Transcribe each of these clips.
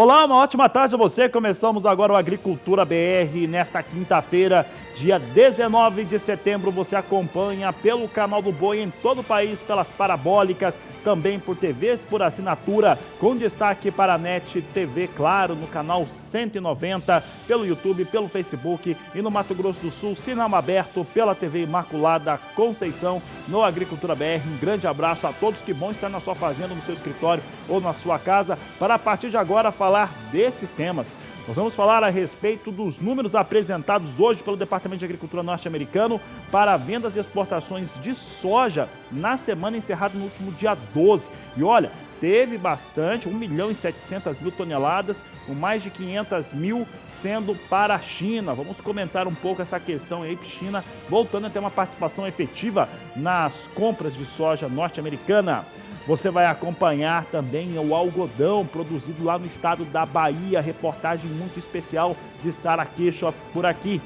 Olá, uma ótima tarde a você. Começamos agora o Agricultura BR nesta quinta-feira, dia 19 de setembro. Você acompanha pelo canal do Boi em todo o país, pelas parabólicas, também por TVs por assinatura, com destaque para a NET TV Claro, no canal 190, pelo YouTube, pelo Facebook e no Mato Grosso do Sul, cinema aberto pela TV Imaculada Conceição, no Agricultura BR. Um grande abraço a todos, que bom estar na sua fazenda, no seu escritório ou na sua casa, para a partir de agora falar desses temas. Nós vamos falar a respeito dos números apresentados hoje pelo Departamento de Agricultura norte-americano para vendas e exportações de soja na semana encerrada no último dia 12. E olha, teve bastante, 1.700.000 toneladas, com mais de 500.000 sendo para a China. Vamos comentar um pouco essa questão aí, China voltando a ter uma participação efetiva nas compras de soja norte-americana. Você vai acompanhar também o algodão produzido lá no estado da Bahia, reportagem muito especial de Sara Kirchhoff por aqui.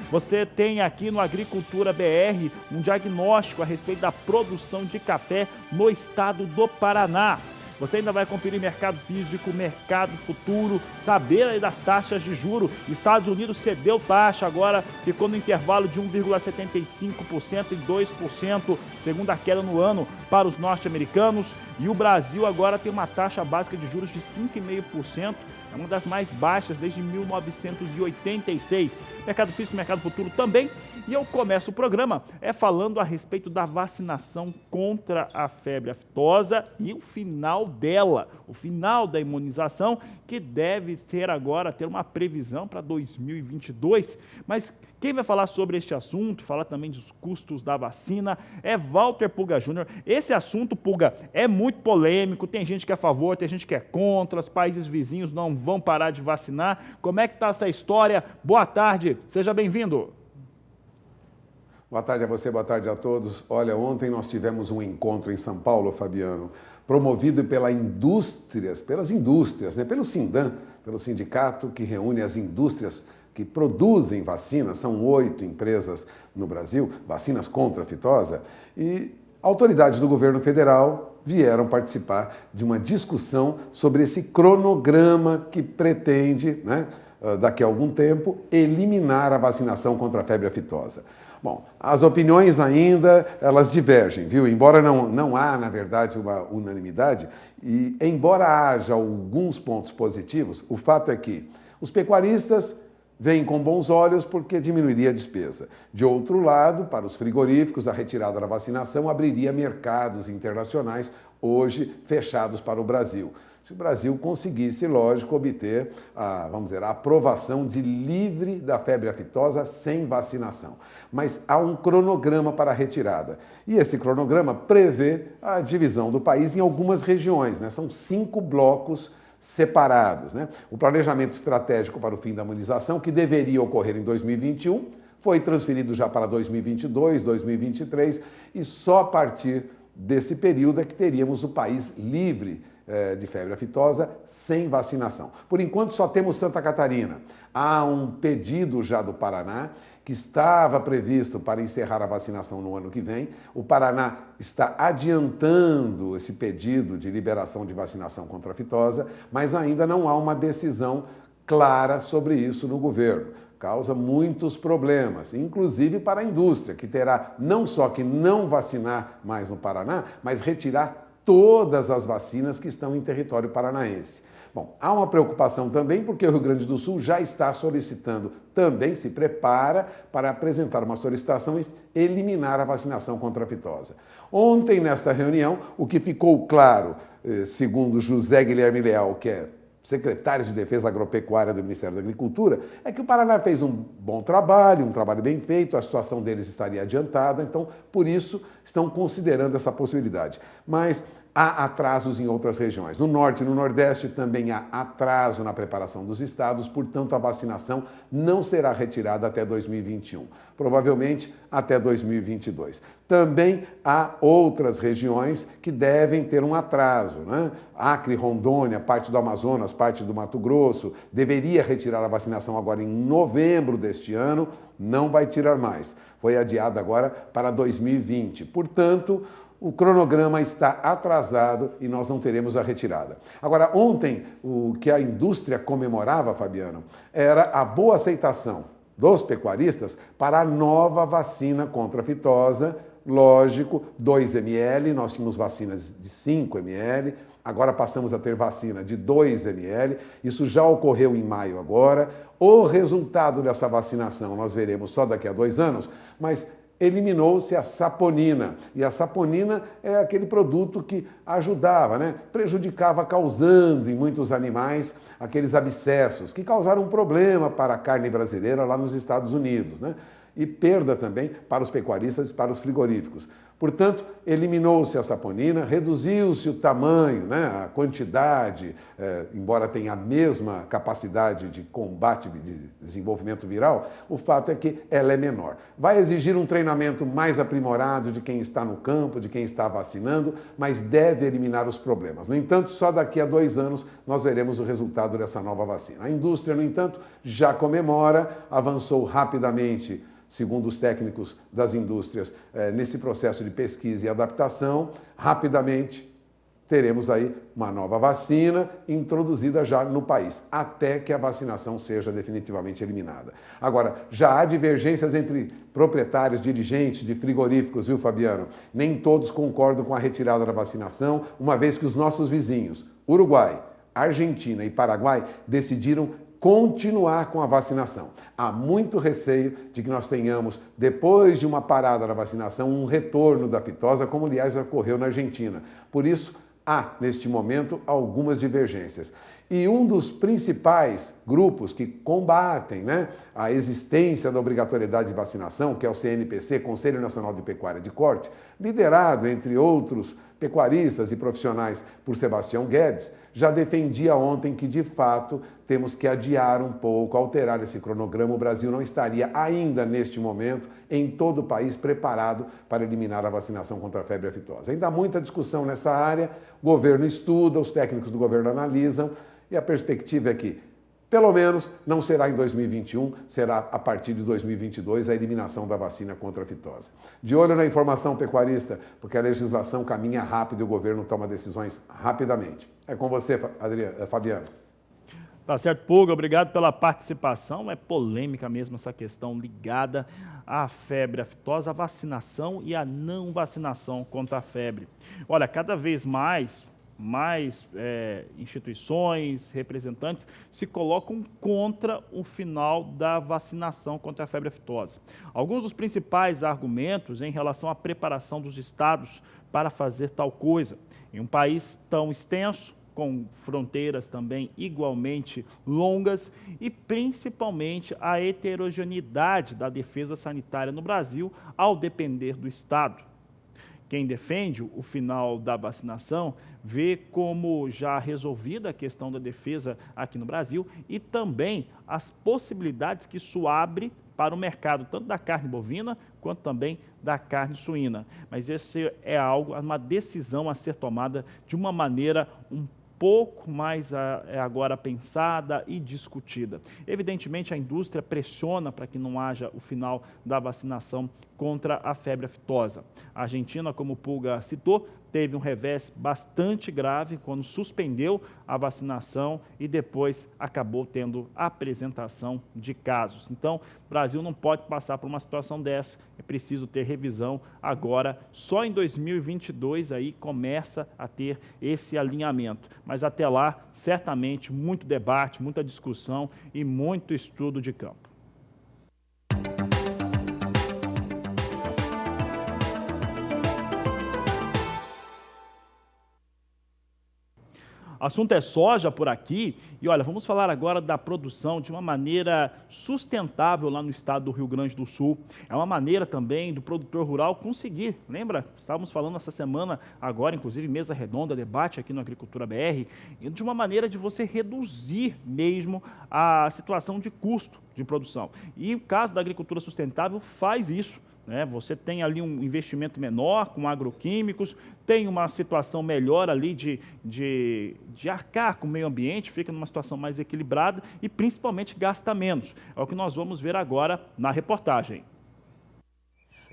Você tem aqui no Agricultura BR um diagnóstico a respeito da produção de café no estado do Paraná. Você ainda vai conferir mercado físico, mercado futuro, saber aí das taxas de juros. Estados Unidos cedeu taxa, agora ficou no intervalo de 1,75% e 2%, segunda queda no ano para os norte-americanos. E o Brasil agora tem uma taxa básica de juros de 5,5%, é uma das mais baixas desde 1986. Mercado físico, mercado futuro também. E eu começo o programa falando a respeito da vacinação contra a febre aftosa e o final dela, o final da imunização, que deve ter agora, ter uma previsão para 2022. Mas quem vai falar sobre este assunto, falar também dos custos da vacina, é Walter Puga Júnior. Esse assunto, Puga, é muito polêmico, tem gente que é a favor, tem gente que é contra, os países vizinhos não vão parar de vacinar. Como é que está essa história? Boa tarde, seja bem-vindo. Boa tarde a você, boa tarde a todos. Olha, ontem nós tivemos um encontro em São Paulo, Fabiano, promovido pelas indústrias, né? Pelo Sindan, pelo sindicato que reúne as indústrias que produzem vacinas, são 8 empresas no Brasil, vacinas contra a fitosa, e autoridades do governo federal vieram participar de uma discussão sobre esse cronograma que pretende, né, daqui a algum tempo, eliminar a vacinação contra a febre aftosa. Bom, as opiniões ainda, elas divergem, viu? Embora não há, na verdade, uma unanimidade, e embora haja alguns pontos positivos, o fato é que os pecuaristas veem com bons olhos porque diminuiria a despesa. De outro lado, para os frigoríficos, a retirada da vacinação abriria mercados internacionais hoje fechados para o Brasil. Se o Brasil conseguisse, lógico, obter a aprovação de livre da febre aftosa sem vacinação. Mas há um cronograma para a retirada. E esse cronograma prevê a divisão do país em algumas regiões, né? São 5 blocos separados, né? O planejamento estratégico para o fim da imunização, que deveria ocorrer em 2021, foi transferido já para 2022, 2023, e só a partir desse período é que teríamos o país livre de febre aftosa sem vacinação. Por enquanto só temos Santa Catarina. Há um pedido já do Paraná que estava previsto para encerrar a vacinação no ano que vem. O Paraná está adiantando esse pedido de liberação de vacinação contra a fitosa, mas ainda não há uma decisão clara sobre isso no governo. Causa muitos problemas, inclusive para a indústria, que terá não só que não vacinar mais no Paraná, mas retirar todas as vacinas que estão em território paranaense. Bom, há uma preocupação também porque o Rio Grande do Sul já está solicitando, também se prepara para apresentar uma solicitação e eliminar a vacinação contra a fitosa. Ontem, nesta reunião, o que ficou claro, segundo José Guilherme Leal, que é secretário de Defesa Agropecuária do Ministério da Agricultura, é que o Paraná fez um bom trabalho, um trabalho bem feito, a situação deles estaria adiantada, então, por isso, estão considerando essa possibilidade. Mas há atrasos em outras regiões. No Norte e no Nordeste também há atraso na preparação dos estados, portanto, a vacinação não será retirada até 2021, provavelmente até 2022. Também há outras regiões que devem ter um atraso, né? Acre, Rondônia, parte do Amazonas, parte do Mato Grosso, deveria retirar a vacinação agora em novembro deste ano, não vai tirar mais. Foi adiada agora para 2020. Portanto, o cronograma está atrasado e nós não teremos a retirada. Agora, ontem, o que a indústria comemorava, Fabiano, era a boa aceitação dos pecuaristas para a nova vacina contra a fitosa, lógico, 2 ml, nós tínhamos vacinas de 5 ml, agora passamos a ter vacina de 2 ml, isso já ocorreu em maio agora. O resultado dessa vacinação nós veremos só daqui a 2 anos, mas eliminou-se a saponina. E a saponina é aquele produto que ajudava, prejudicava, causando em muitos animais aqueles abscessos que causaram um problema para a carne brasileira lá nos Estados Unidos, e perda também para os pecuaristas e para os frigoríficos. Portanto, eliminou-se a saponina, reduziu-se o tamanho, a quantidade, embora tenha a mesma capacidade de combate, de desenvolvimento viral, o fato é que ela é menor. Vai exigir um treinamento mais aprimorado de quem está no campo, de quem está vacinando, mas deve eliminar os problemas. No entanto, só daqui a 2 anos nós veremos o resultado dessa nova vacina. A indústria, no entanto, já comemora, avançou rapidamente, segundo os técnicos das indústrias, nesse processo de pesquisa e adaptação. Rapidamente teremos aí uma nova vacina introduzida já no país, até que a vacinação seja definitivamente eliminada. Agora, já há divergências entre proprietários, dirigentes de frigoríficos, viu, Fabiano? Nem todos concordam com a retirada da vacinação, uma vez que os nossos vizinhos, Uruguai, Argentina e Paraguai, decidiram continuar com a vacinação. Há muito receio de que nós tenhamos, depois de uma parada da vacinação, um retorno da fitosa, como aliás ocorreu na Argentina. Por isso, há, neste momento, algumas divergências. E um dos principais grupos que combatem a existência da obrigatoriedade de vacinação, que é o CNPC, Conselho Nacional de Pecuária de Corte, liderado, entre outros pecuaristas e profissionais, por Sebastião Guedes, já defendia ontem que, de fato, temos que adiar um pouco, alterar esse cronograma. O Brasil não estaria ainda, neste momento, em todo o país, preparado para eliminar a vacinação contra a febre aftosa. Ainda há muita discussão nessa área, o governo estuda, os técnicos do governo analisam, e a perspectiva é que, pelo menos, não será em 2021, será a partir de 2022 a eliminação da vacina contra a fitose. De olho na informação pecuarista, porque a legislação caminha rápido e o governo toma decisões rapidamente. É com você, Fabiano. Tá certo, Pulga, obrigado pela participação. É polêmica mesmo essa questão ligada à febre aftosa, à vacinação e à não vacinação contra a febre. Olha, cada vez mais instituições, representantes se colocam contra o final da vacinação contra a febre aftosa. Alguns dos principais argumentos em relação à preparação dos estados para fazer tal coisa. Em um país tão extenso, com fronteiras também igualmente longas e principalmente a heterogeneidade da defesa sanitária no Brasil ao depender do estado. Quem defende o final da vacinação vê como já resolvida a questão da defesa aqui no Brasil e também as possibilidades que isso abre para o mercado, tanto da carne bovina quanto também da carne suína. Mas esse é uma decisão a ser tomada de uma maneira um pouco mais agora pensada e discutida. Evidentemente, a indústria pressiona para que não haja o final da vacinação contra a febre aftosa. A Argentina, como o Pulga citou, teve um revés bastante grave quando suspendeu a vacinação e depois acabou tendo apresentação de casos. Então, o Brasil não pode passar por uma situação dessa, é preciso ter revisão agora. Só em 2022 aí começa a ter esse alinhamento, mas até lá, certamente, muito debate, muita discussão e muito estudo de campo. Assunto é soja por aqui e olha, vamos falar agora da produção de uma maneira sustentável lá no estado do Rio Grande do Sul. É uma maneira também do produtor rural conseguir, lembra? Estávamos falando essa semana agora, inclusive mesa redonda, debate aqui no Agricultura BR, de uma maneira de você reduzir mesmo a situação de custo de produção. E o caso da agricultura sustentável faz isso. Você tem ali um investimento menor com agroquímicos, tem uma situação melhor ali de arcar com o meio ambiente, fica numa situação mais equilibrada e principalmente gasta menos. É o que nós vamos ver agora na reportagem.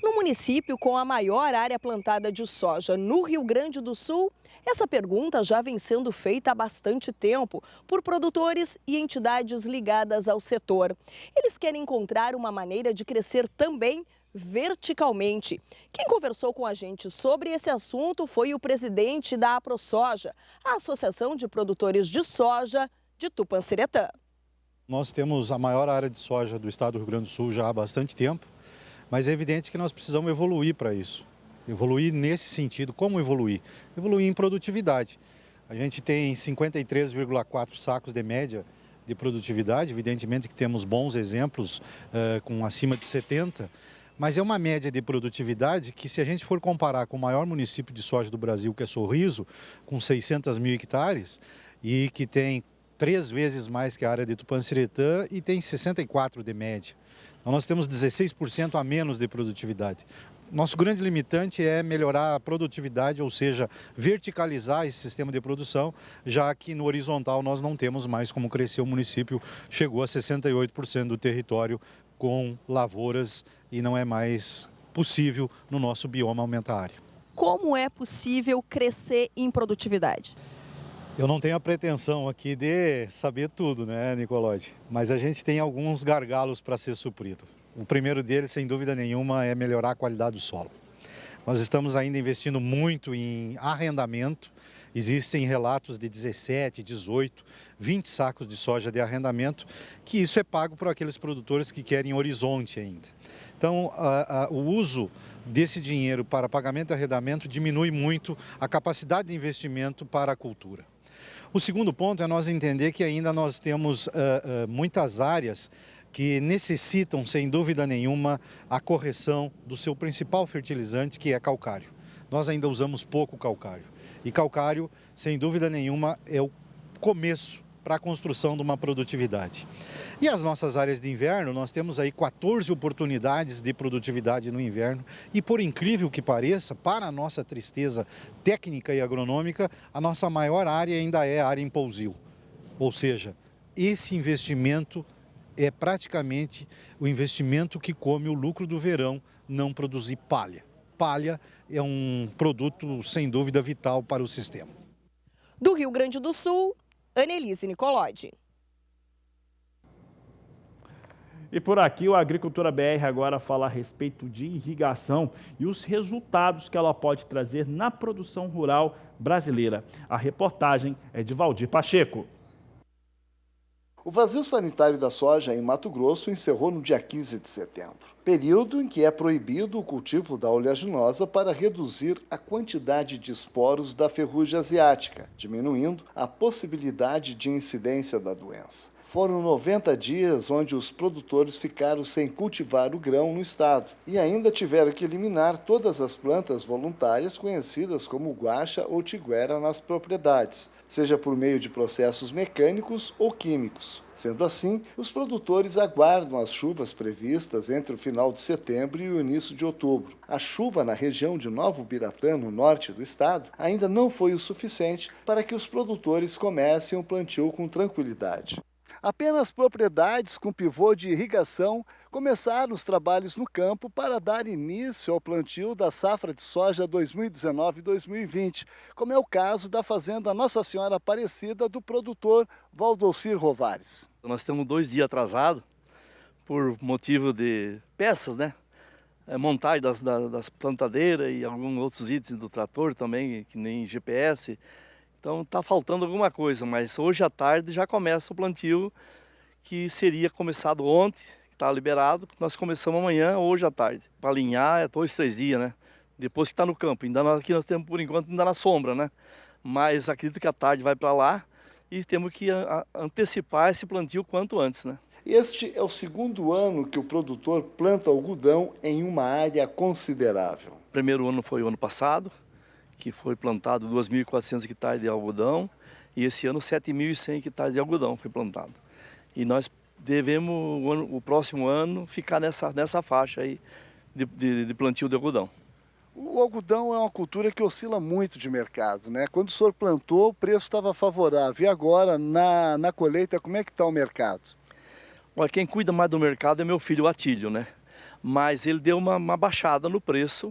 No município com a maior área plantada de soja no Rio Grande do Sul, essa pergunta já vem sendo feita há bastante tempo por produtores e entidades ligadas ao setor. Eles querem encontrar uma maneira de crescer também verticalmente. Quem conversou com a gente sobre esse assunto foi o presidente da AproSoja, a Associação de Produtores de Soja de Tupãnciretã. Nós temos a maior área de soja do estado do Rio Grande do Sul já há bastante tempo, mas é evidente que nós precisamos evoluir para isso. Evoluir nesse sentido. Como evoluir? Evoluir em produtividade. A gente tem 53,4 sacos de média de produtividade, evidentemente que temos bons exemplos com acima de 70, mas é uma média de produtividade que, se a gente for comparar com o maior município de soja do Brasil, que é Sorriso, com 600 mil hectares, e que tem 3 vezes mais que a área de Tupãnciretã e tem 64 de média. Então nós temos 16% a menos de produtividade. Nosso grande limitante é melhorar a produtividade, ou seja, verticalizar esse sistema de produção, já que no horizontal nós não temos mais como crescer. O município chegou a 68% do território com lavouras e não é mais possível no nosso bioma aumentar a área. Como é possível crescer em produtividade? Eu não tenho a pretensão aqui de saber tudo, né, Nicolode? Mas a gente tem alguns gargalos para ser suprido. O primeiro deles, sem dúvida nenhuma, é melhorar a qualidade do solo. Nós estamos ainda investindo muito em arrendamento. Existem relatos de 17, 18, 20 sacos de soja de arrendamento, que isso é pago por aqueles produtores que querem horizonte ainda. Então, o uso desse dinheiro para pagamento de arrendamento diminui muito a capacidade de investimento para a cultura. O segundo ponto é nós entender que ainda nós temos muitas áreas que necessitam, sem dúvida nenhuma, a correção do seu principal fertilizante, que é calcário. Nós ainda usamos pouco calcário. E calcário, sem dúvida nenhuma, é o começo para a construção de uma produtividade. E as nossas áreas de inverno, nós temos aí 14 oportunidades de produtividade no inverno e, por incrível que pareça, para a nossa tristeza técnica e agronômica, a nossa maior área ainda é a área em pousio. Ou seja, esse investimento é praticamente o investimento que come o lucro do verão, não produzir palha. Palha é um produto, sem dúvida, vital para o sistema. Do Rio Grande do Sul, Annelise Nicolodi. E por aqui o Agricultura BR agora fala a respeito de irrigação e os resultados que ela pode trazer na produção rural brasileira. A reportagem é de Valdir Pacheco. O vazio sanitário da soja em Mato Grosso encerrou no dia 15 de setembro, período em que é proibido o cultivo da oleaginosa para reduzir a quantidade de esporos da ferrugem asiática, diminuindo a possibilidade de incidência da doença. Foram 90 dias onde os produtores ficaram sem cultivar o grão no estado e ainda tiveram que eliminar todas as plantas voluntárias conhecidas como guaxa ou tiguera nas propriedades, seja por meio de processos mecânicos ou químicos. Sendo assim, os produtores aguardam as chuvas previstas entre o final de setembro e o início de outubro. A chuva na região de Novo Biratã, no norte do estado, ainda não foi o suficiente para que os produtores comecem o plantio com tranquilidade. Apenas propriedades com pivô de irrigação começaram os trabalhos no campo para dar início ao plantio da safra de soja 2019-2020, como é o caso da fazenda Nossa Senhora Aparecida do produtor Valdocir Rovares. Nós temos 2 dias atrasados por motivo de peças, né? Montagem das plantadeiras e alguns outros itens do trator também, que nem GPS. Então está faltando alguma coisa, mas hoje à tarde já começa o plantio que seria começado ontem, que está liberado. Nós começamos amanhã, hoje à tarde. Para alinhar é 2, 3 dias, né? Depois que está no campo. Aqui nós temos por enquanto ainda na sombra, né? Mas acredito que à tarde vai para lá e temos que antecipar esse plantio quanto antes, né? Este é o segundo ano que o produtor planta algodão em uma área considerável. O primeiro ano foi o ano passado, que foi plantado 2.400 hectares de algodão, e esse ano 7.100 hectares de algodão foi plantado. E nós devemos, o próximo ano, ficar nessa faixa aí de plantio de algodão. O algodão é uma cultura que oscila muito de mercado, né? Quando o senhor plantou, o preço estava favorável. E agora, na colheita, como é que está o mercado? Olha, quem cuida mais do mercado é meu filho, o Atílio, né? mas ele deu uma baixada no preço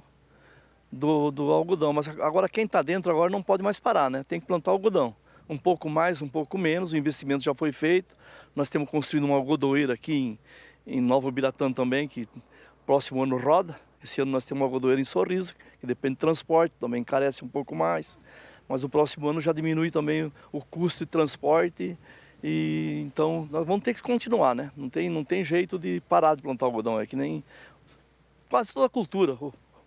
do algodão. Mas agora quem está dentro agora não pode mais parar, né? Tem que plantar algodão. Um pouco mais, um pouco menos, o investimento já foi feito. Nós temos construído uma algodoeira aqui em Nova Ubiratã também, que próximo ano roda. Esse ano nós temos uma algodoeira em Sorriso, que depende do transporte, também encarece um pouco mais. Mas o próximo ano já diminui também o custo de transporte. E então nós vamos ter que continuar, né? Não tem jeito de parar de plantar algodão, é que nem quase toda a cultura.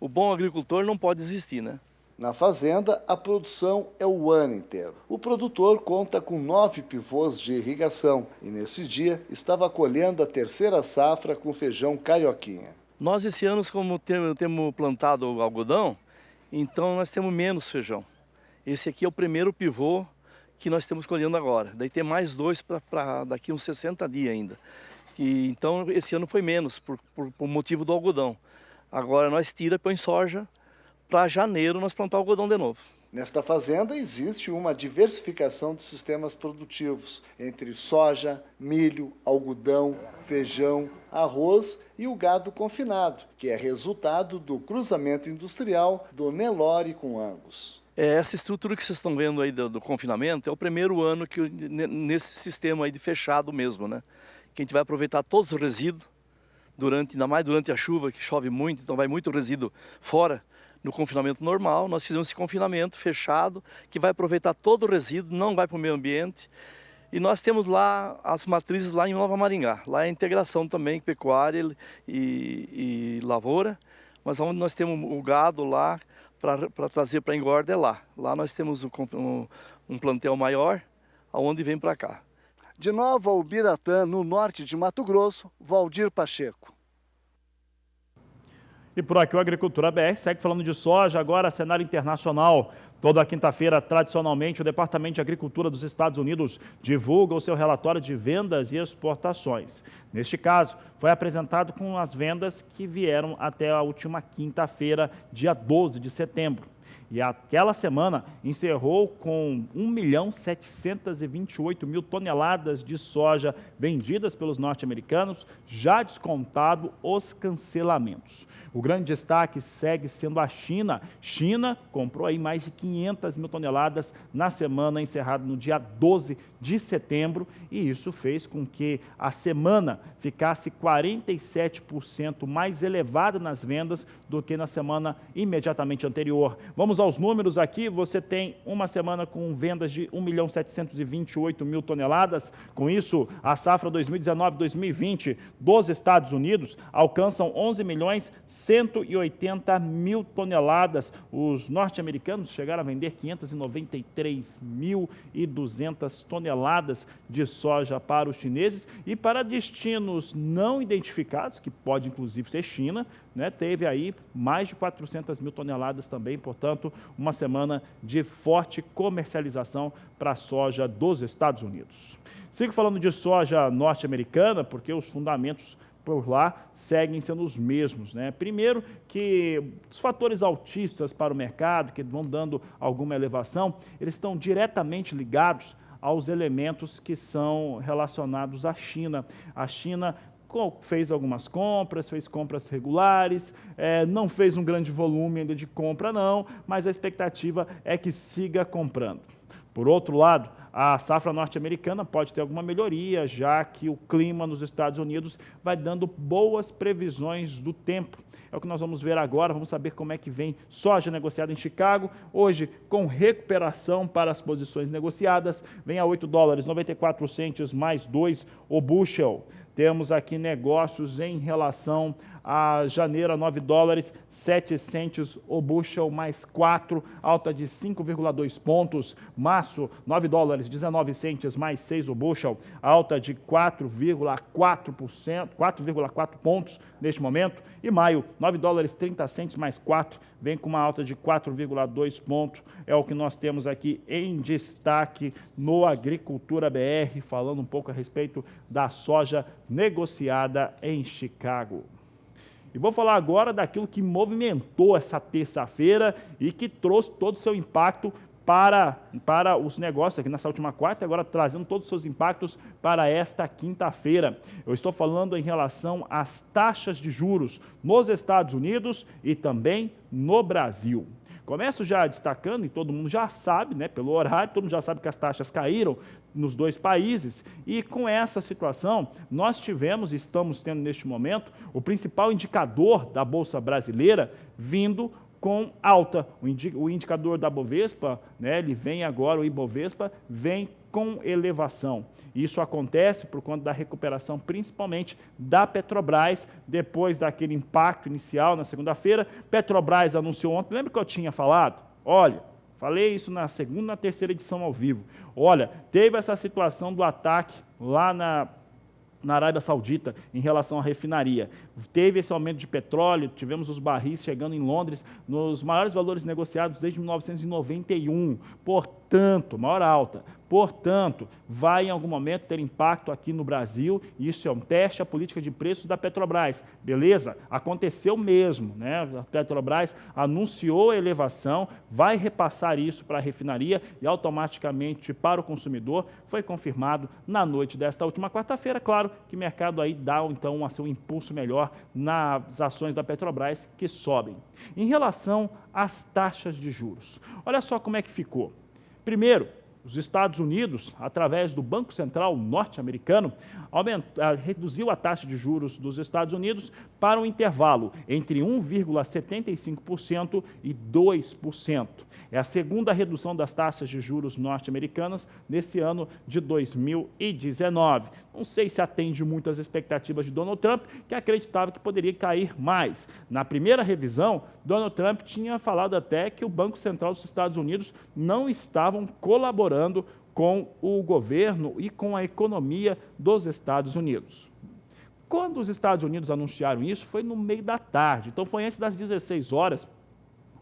O bom agricultor não pode desistir, né? Na fazenda, a produção é o ano inteiro. O produtor conta com 9 pivôs de irrigação e nesse dia estava colhendo a terceira safra com feijão carioquinha. Nós esse ano, como temos plantado algodão, então nós temos menos feijão. Esse aqui é o primeiro pivô que nós estamos colhendo agora. Daí tem mais 2 para daqui uns 60 dias ainda. Então esse ano foi menos por motivo do algodão. Agora nós tira e põe soja para janeiro nós plantar algodão de novo. Nesta fazenda existe uma diversificação de sistemas produtivos entre soja, milho, algodão, feijão, arroz e o gado confinado, que é resultado do cruzamento industrial do Nelore com Angus. Essa estrutura que vocês estão vendo aí do confinamento é o primeiro ano que nesse sistema aí de fechado mesmo, né? Que a gente vai aproveitar todos os resíduos, ainda mais durante a chuva, que chove muito, então vai muito resíduo fora. No confinamento normal, nós fizemos esse confinamento fechado, que vai aproveitar todo o resíduo, não vai para o meio ambiente. E nós temos lá as matrizes lá em Nova Maringá. Lá é a integração também, pecuária e lavoura. Mas onde nós temos o gado lá, para trazer para engorda é lá. Lá nós temos um plantel maior, aonde vem para cá. De Nova Ubiratã, no norte de Mato Grosso, Valdir Pacheco. E por aqui o Agricultura BR segue falando de soja, agora cenário internacional. Toda quinta-feira, tradicionalmente, o Departamento de Agricultura dos Estados Unidos divulga o seu relatório de vendas e exportações. Neste caso, foi apresentado com as vendas que vieram até a última quinta-feira, dia 12 de setembro. E aquela semana encerrou com 1.728.000 toneladas de soja vendidas pelos norte-americanos, já descontado os cancelamentos. O grande destaque segue sendo a China. China comprou aí mais de 500.000 toneladas na semana encerrada no dia 12 de setembro e isso fez com que a semana ficasse 47% mais elevada nas vendas do que na semana imediatamente anterior. Vamos aos números aqui, você tem uma semana com vendas de 1.728.000 toneladas, com isso a safra 2019-2020 dos Estados Unidos alcançam 11.180.000 toneladas. Os norte-americanos chegaram a vender 593.200 toneladas de soja para os chineses e para destinos não identificados, que pode inclusive ser China, né, teve aí mais de 400.000 toneladas também, portanto, uma semana de forte comercialização para a soja dos Estados Unidos. Sigo falando de soja norte-americana, porque os fundamentos por lá seguem sendo os mesmos, né? Primeiro que os fatores altistas para o mercado, que vão dando alguma elevação, eles estão diretamente ligados aos elementos que são relacionados à China. A China fez algumas compras, fez compras regulares, não fez um grande volume ainda de compra não, mas a expectativa é que siga comprando. Por outro lado, a safra norte-americana pode ter alguma melhoria, já que o clima nos Estados Unidos vai dando boas previsões do tempo. É o que nós vamos ver agora, vamos saber como é que vem soja negociada em Chicago. Hoje, com recuperação para as posições negociadas, vem a $8,94 mais 2 o bushel. Temos aqui negócios em relação a janeiro a $9,07 o bushel mais 4, alta de 5,2 pontos. Março, $9,19 mais 6 o bushel, alta de 4,4 pontos neste momento. E maio, $9,30 mais 4, vem com uma alta de 4,2 pontos. É o que nós temos aqui em destaque no Agricultura BR, falando um pouco a respeito da soja negociada em Chicago. E vou falar agora daquilo que movimentou essa terça-feira e que trouxe todo o seu impacto para os negócios aqui nessa última quarta, agora trazendo todos os seus impactos para esta quinta-feira. Eu estou falando em relação às taxas de juros nos Estados Unidos e também no Brasil. Começo já destacando, e todo mundo já sabe, né, pelo horário, todo mundo já sabe que as taxas caíram nos dois países, e com essa situação, nós tivemos e estamos tendo neste momento o principal indicador da Bolsa Brasileira vindo com alta. O indicador da Bovespa, né, ele vem agora, o Ibovespa, vem com elevação. Isso acontece por conta da recuperação, principalmente da Petrobras, depois daquele impacto inicial na segunda-feira. Petrobras anunciou ontem, lembra que eu tinha falado? Olha, falei isso na segunda e na terceira edição ao vivo. Olha, teve essa situação do ataque lá na Arábia Saudita, em relação à refinaria. Teve esse aumento de petróleo, tivemos os barris chegando em Londres nos maiores valores negociados desde 1991. Portanto, maior alta. Portanto, vai em algum momento ter impacto aqui no Brasil, e isso é um teste à política de preços da Petrobras. Beleza? Aconteceu mesmo, né? A Petrobras anunciou a elevação, vai repassar isso para a refinaria e automaticamente para o consumidor. Foi confirmado na noite desta última quarta-feira. Claro que o mercado aí dá então um impulso melhor nas ações da Petrobras que sobem. Em relação às taxas de juros, olha só como é que ficou. Primeiro, os Estados Unidos, através do Banco Central norte-americano, reduziu a taxa de juros dos Estados Unidos para um intervalo entre 1,75% e 2%. É a segunda redução das taxas de juros norte-americanas nesse ano de 2019. Não sei se atende muito às expectativas de Donald Trump, que acreditava que poderia cair mais. Na primeira revisão, Donald Trump tinha falado até que o Banco Central dos Estados Unidos não estavam colaborando com o governo e com a economia dos Estados Unidos. Quando os Estados Unidos anunciaram isso, foi no meio da tarde, então foi antes das 16 horas,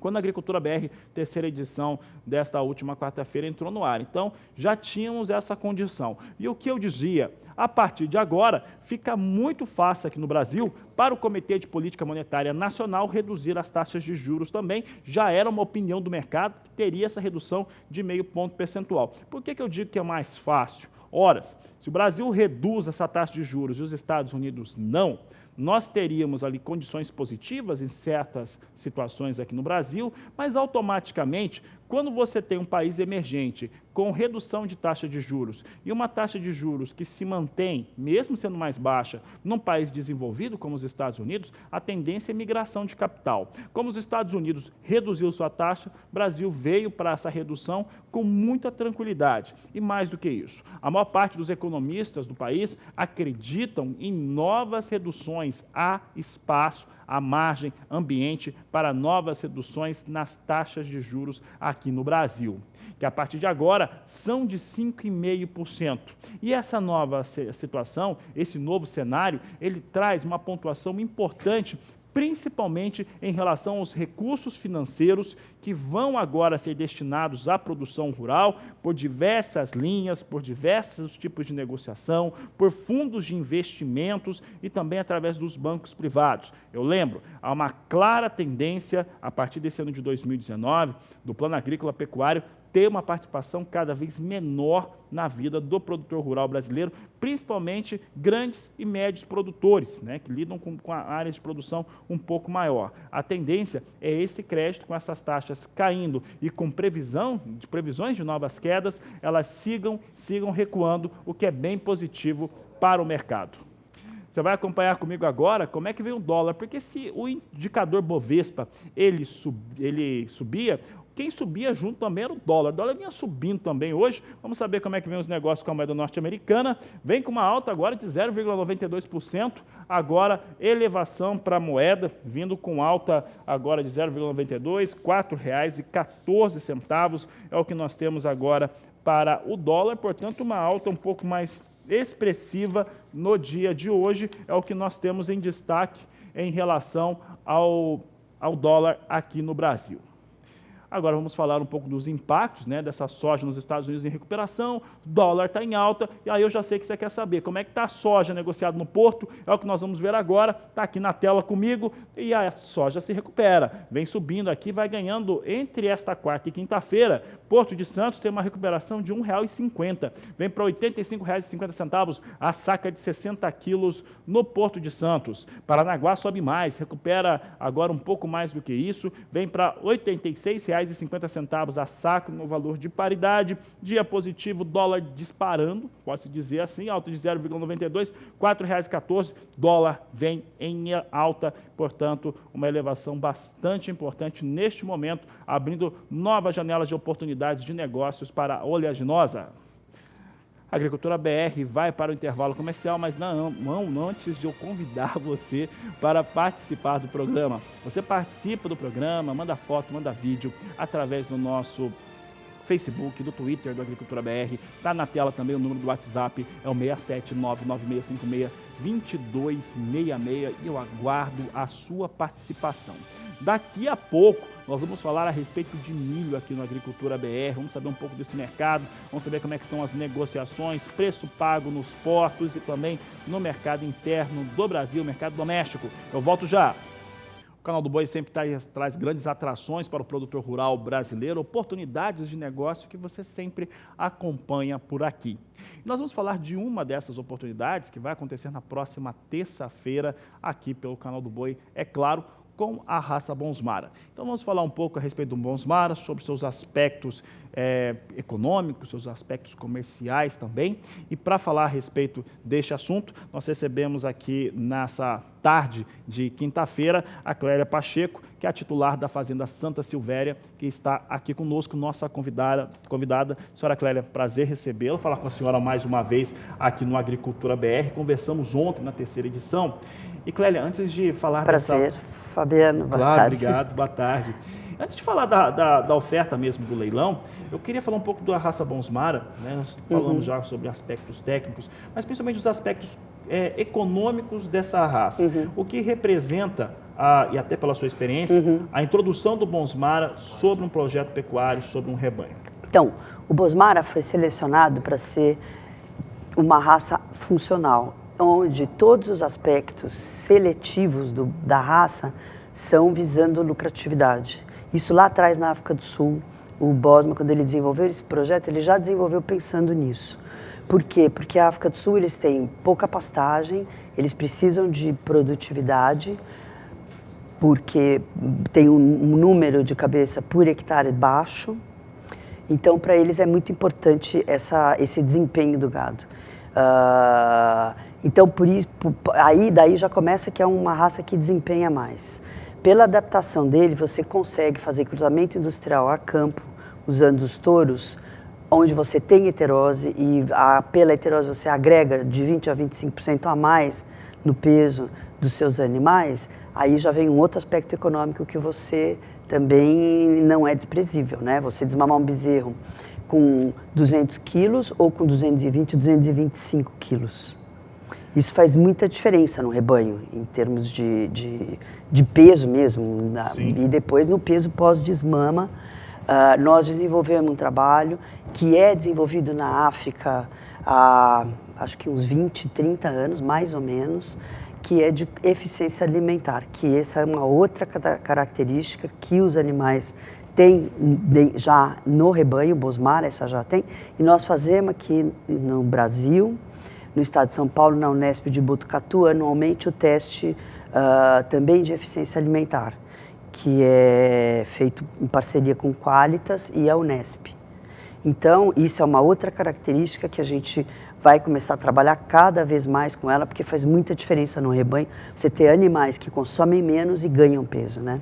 quando a Agricultura BR, terceira edição desta última quarta-feira, entrou no ar. Então, já tínhamos essa condição. E o que eu dizia, a partir de agora, fica muito fácil aqui no Brasil para o Comitê de Política Monetária Nacional reduzir as taxas de juros também. Já era uma opinião do mercado que teria essa redução de 0,5 ponto percentual. Por que eu digo que é mais fácil? Ora, se o Brasil reduz essa taxa de juros e os Estados Unidos não, nós teríamos ali condições positivas em certas situações aqui no Brasil, mas automaticamente, quando você tem um país emergente com redução de taxa de juros e uma taxa de juros que se mantém, mesmo sendo mais baixa, num país desenvolvido como os Estados Unidos, a tendência é migração de capital. Como os Estados Unidos reduziu sua taxa, o Brasil veio para essa redução com muita tranquilidade. E mais do que isso, a maior parte dos economistas do país acreditam em novas reduções. Há espaço, há margem, ambiente para novas reduções nas taxas de juros aqui no Brasil, que a partir de agora são de 5,5%. E essa nova situação, esse novo cenário, ele traz uma pontuação importante, principalmente em relação aos recursos financeiros que vão agora ser destinados à produção rural por diversas linhas, por diversos tipos de negociação, por fundos de investimentos e também através dos bancos privados. Eu lembro, há uma clara tendência, a partir desse ano de 2019, do Plano Agrícola Pecuário, ter uma participação cada vez menor na vida do produtor rural brasileiro, principalmente grandes e médios produtores, né, que lidam com áreas de produção um pouco maior. A tendência é esse crédito, com essas taxas caindo e com previsões de novas quedas, elas sigam recuando, o que é bem positivo para o mercado. Você vai acompanhar comigo agora como é que vem o dólar, porque se o indicador Bovespa ele subia, quem subia junto também era o dólar. O dólar vinha subindo também hoje. Vamos saber como é que vem os negócios com a moeda norte-americana. Vem com uma alta agora de 0,92%. Agora, elevação para a moeda, vindo com alta agora de 0,92%, R$ 4,14 é o que nós temos agora para o dólar. Portanto, uma alta um pouco mais expressiva no dia de hoje. É o que nós temos em destaque em relação ao dólar aqui no Brasil. Agora vamos falar um pouco dos impactos, né, dessa soja nos Estados Unidos em recuperação, dólar está em alta, e aí eu já sei que você quer saber como é que está a soja negociada no porto, é o que nós vamos ver agora, está aqui na tela comigo, e a soja se recupera, vem subindo aqui, vai ganhando entre esta quarta e quinta-feira. Porto de Santos tem uma recuperação de R$ 1,50, vem para R$ 85,50 a saca de 60 quilos no Porto de Santos. Paranaguá sobe mais, recupera agora um pouco mais do que isso, vem para R$ 86,50 a saca no valor de paridade. Dia positivo, dólar disparando, pode-se dizer assim, alta de 0,92, R$ 4,14, dólar vem em alta, portanto, uma elevação bastante importante neste momento, abrindo novas janelas de oportunidades de negócios para a oleaginosa. A Agricultura BR vai para o intervalo comercial, mas não antes de eu convidar você para participar do programa. Você participa do programa, manda foto, manda vídeo através do nosso Facebook, do Twitter do Agricultura BR. Está na tela também o número do WhatsApp, é o 67996562266 e eu aguardo a sua participação. Daqui a pouco nós vamos falar a respeito de milho aqui no Agricultura BR, vamos saber um pouco desse mercado, vamos saber como é que estão as negociações, preço pago nos portos e também no mercado interno do Brasil, mercado doméstico. Eu volto já. O Canal do Boi sempre traz grandes atrações para o produtor rural brasileiro, oportunidades de negócio que você sempre acompanha por aqui. Nós vamos falar de uma dessas oportunidades que vai acontecer na próxima terça-feira aqui pelo Canal do Boi, é claro, com a raça Bonsmara. Então vamos falar um pouco a respeito do Bonsmara, sobre seus aspectos econômicos, seus aspectos comerciais também. E para falar a respeito deste assunto, nós recebemos aqui nessa tarde de quinta-feira a Clélia Pacheco, que é a titular da Fazenda Santa Silvéria, que está aqui conosco, nossa convidada. Senhora Clélia, prazer recebê-la, falar com a senhora mais uma vez aqui no Agricultura BR. Conversamos ontem na terceira edição. E Clélia, antes de falar Prazer. Fabiano, boa tarde. Obrigado, boa tarde. Antes de falar da oferta mesmo do leilão, eu queria falar um pouco da raça Bonsmara, né? Nós falamos já sobre aspectos técnicos, mas principalmente os aspectos econômicos dessa raça. O que representa, e até pela sua experiência, a introdução do Bonsmara sobre um projeto pecuário, sobre um rebanho? Então, o Bonsmara foi selecionado para ser uma raça funcional, onde todos os aspectos seletivos da raça são visando lucratividade. Isso lá atrás, na África do Sul, o Bosma, quando ele desenvolveu esse projeto, ele já desenvolveu pensando nisso. Por quê? Porque a África do Sul, eles têm pouca pastagem, eles precisam de produtividade, porque tem um número de cabeça por hectare baixo. Então, para eles é muito importante esse desempenho do gado. Então, por isso, daí já começa que é uma raça que desempenha mais. Pela adaptação dele, você consegue fazer cruzamento industrial a campo, usando os touros, onde você tem heterose e pela heterose você agrega de 20% a 25% a mais no peso dos seus animais, aí já vem um outro aspecto econômico que você também não é desprezível, né? Você desmamar um bezerro com 200 quilos ou com 220, 225 quilos. Isso faz muita diferença no rebanho, em termos de peso mesmo, e depois no peso pós-desmama. Nós desenvolvemos um trabalho que é desenvolvido na África há, acho que uns 20, 30 anos, mais ou menos, que é de eficiência alimentar, que essa é uma outra característica que os animais têm já no rebanho, Bonsmara, essa já tem, e nós fazemos aqui no Brasil, no estado de São Paulo, na Unesp de Botucatu, anualmente o teste também de eficiência alimentar, que é feito em parceria com Qualitas e a Unesp. Então, isso é uma outra característica que a gente vai começar a trabalhar cada vez mais com ela, porque faz muita diferença no rebanho você ter animais que consomem menos e ganham peso, né?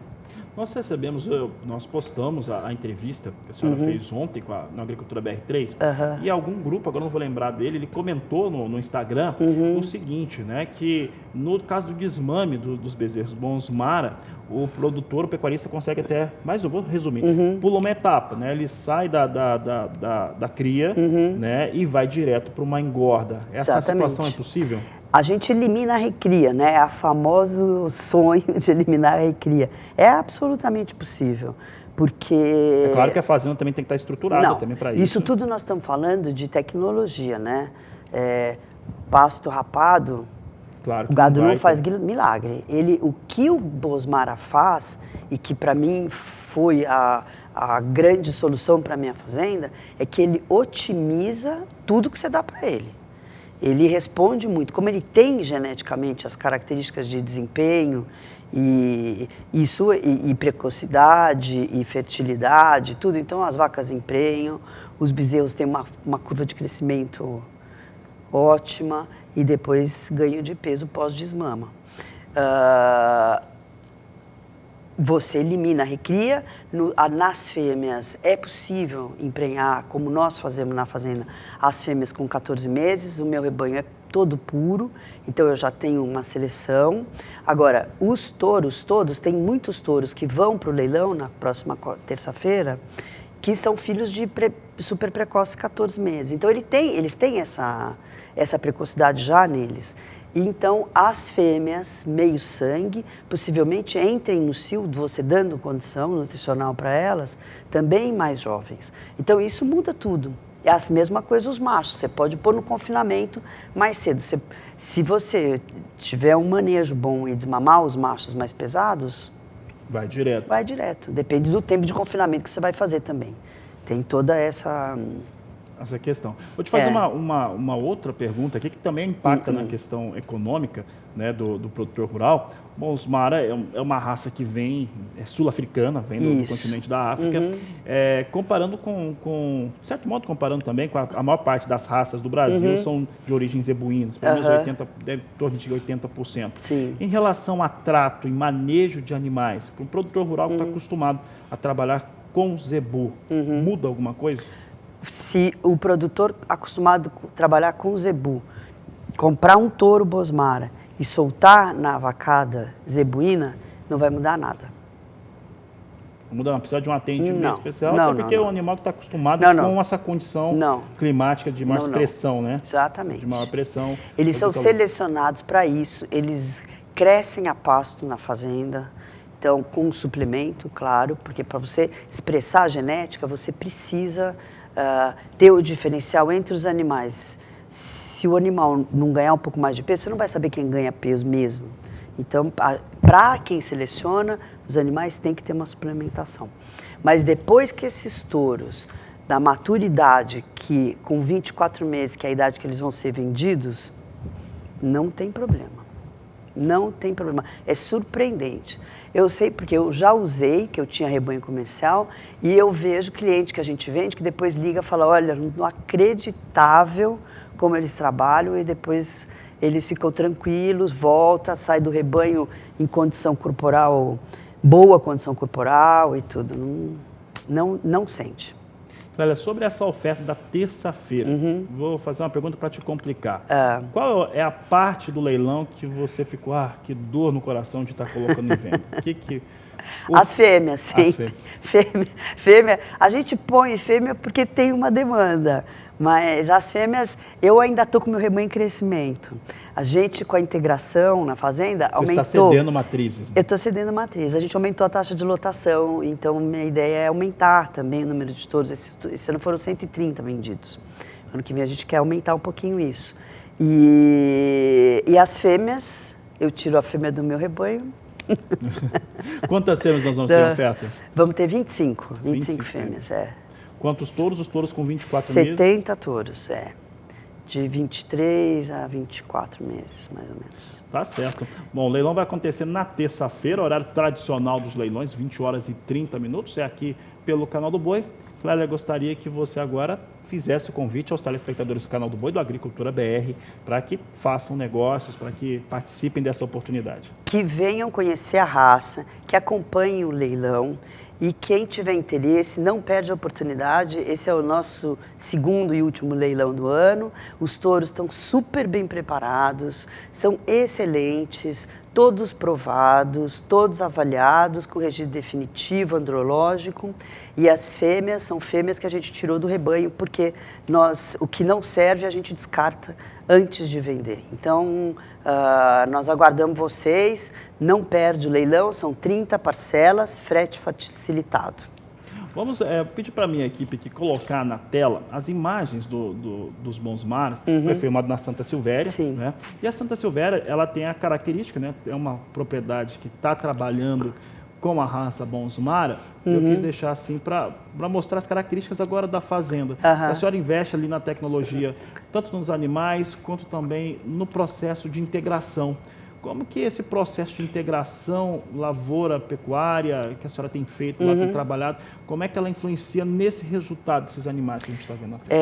Nós postamos a entrevista que a senhora fez ontem na Agricultura BR3, e algum grupo, agora não vou lembrar dele, ele comentou no Instagram o seguinte, né, que no caso do desmame dos bezerros Bonsmara, o produtor, o pecuarista consegue até, mas eu vou resumir, pula uma etapa, né, ele sai da cria, né, e vai direto para uma engorda. Essa situação é possível? A gente elimina a recria, né? O famoso sonho de eliminar a recria. É absolutamente possível, porque... É claro que a fazenda também tem que estar estruturada também para isso. Isso tudo nós estamos falando de tecnologia, né? Pasto rapado, claro, o gado não faz milagre. O que o Bosmara faz, e que para mim foi a grande solução para a minha fazenda, é que ele otimiza tudo que você dá para ele. Ele responde muito. Como ele tem geneticamente as características de desempenho e precocidade e fertilidade, tudo, então as vacas emprenham, os bezerros têm uma curva de crescimento ótima e depois ganho de peso pós-desmama. Você elimina a recria, nas fêmeas é possível emprenhar, como nós fazemos na fazenda, as fêmeas com 14 meses, o meu rebanho é todo puro, então eu já tenho uma seleção. Agora, os touros todos, tem muitos touros que vão para o leilão na próxima terça-feira, que são filhos de super precoce 14 meses. Então eles têm essa precocidade já neles. Então, as fêmeas, meio sangue, possivelmente entrem no cio, você dando condição nutricional para elas, também mais jovens. Então, isso muda tudo. É a mesma coisa os machos, você pode pôr no confinamento mais cedo. Se você tiver um manejo bom e desmamar os machos mais pesados... Vai direto. Vai direto, depende do tempo de confinamento que você vai fazer também. Tem toda essa questão. Vou te fazer uma outra pergunta aqui que também impacta na questão econômica, né, do produtor rural. Bom, Bosmara é uma raça que é sul-africana, vem do continente da África. Comparando de certo modo, comparando também com a maior parte das raças do Brasil são de origem zebuína, pelo menos em torno de 80%. Sim. Em relação a trato e manejo de animais, para um produtor rural que está acostumado a trabalhar com zebu, muda alguma coisa? Se o produtor acostumado a trabalhar com zebu, comprar um touro Bosmara e soltar na vacada zebuína, não vai mudar nada. Não muda, não precisa de um atendimento especial, não, até porque o animal que está acostumado com essa condição climática de maior pressão, né? Exatamente. De maior pressão. Eles são selecionados para isso, eles crescem a pasto na fazenda, então com suplemento, claro, porque para você expressar a genética, você precisa... ter o diferencial entre os animais. Se o animal não ganhar um pouco mais de peso, você não vai saber quem ganha peso mesmo. Então, para quem seleciona, os animais têm que ter uma suplementação. Mas depois que esses touros, da maturidade, que com 24 meses, que é a idade que eles vão ser vendidos, não tem problema. Não tem problema. É surpreendente. Eu sei porque eu já usei, que eu tinha rebanho comercial, e eu vejo cliente que a gente vende que depois liga e fala, olha, não acreditável como eles trabalham, e depois eles ficam tranquilos, volta, sai do rebanho em condição corporal, boa condição corporal e tudo. Não sente. Olha, sobre essa oferta da terça-feira, vou fazer uma pergunta para te complicar. Qual é a parte do leilão que você ficou, que dor no coração de estar colocando em venda? As fêmeas, sim. Fêmea. A gente põe fêmea porque tem uma demanda, mas as fêmeas, eu ainda estou com o meu rebanho em crescimento. A gente, com a integração na fazenda, aumentou... Você está cedendo matrizes? Né? Eu estou cedendo matriz. A gente aumentou a taxa de lotação, então minha ideia é aumentar também o número de touros. Esse ano foram 130 vendidos. Ano que vem a gente quer aumentar um pouquinho isso. E as fêmeas, eu tiro a fêmea do meu rebanho. Quantas fêmeas nós vamos ter em oferta? Vamos ter 25 fêmeas, Quantos touros? Os touros com 24 meses? 70 touros, de 23 a 24 meses, mais ou menos. Tá certo. Bom, o leilão vai acontecer na terça-feira, horário tradicional dos leilões, 20 horas e 30 minutos, é aqui pelo Canal do Boi. Clélia, gostaria que você agora fizesse o convite aos telespectadores do Canal do Boi, do Agricultura BR, para que façam negócios, para que participem dessa oportunidade. Que venham conhecer a raça, que acompanhem o leilão. E quem tiver interesse, não perde a oportunidade. Esse é o nosso segundo e último leilão do ano. Os touros estão super bem preparados, são excelentes, todos provados, todos avaliados com registro definitivo, andrológico. E as fêmeas são fêmeas que a gente tirou do rebanho, porque o que não serve a gente descarta antes de vender. Então, nós aguardamos vocês, não perde o leilão, são 30 parcelas, frete facilitado. Vamos pedir para a minha equipe aqui colocar na tela as imagens dos Bonsmaras. Foi filmado na Santa Silvéria. Sim. Né? E a Santa Silvéria, ela tem a característica, né? É uma propriedade que está trabalhando com a raça Bonsmara. Eu quis deixar assim para mostrar as características agora da fazenda. A senhora investe ali na tecnologia, tanto nos animais, quanto também no processo de integração. Como que esse processo de integração lavoura-pecuária que a senhora tem feito, lá tem trabalhado, como é que ela influencia nesse resultado desses animais que a gente está vendo na frente?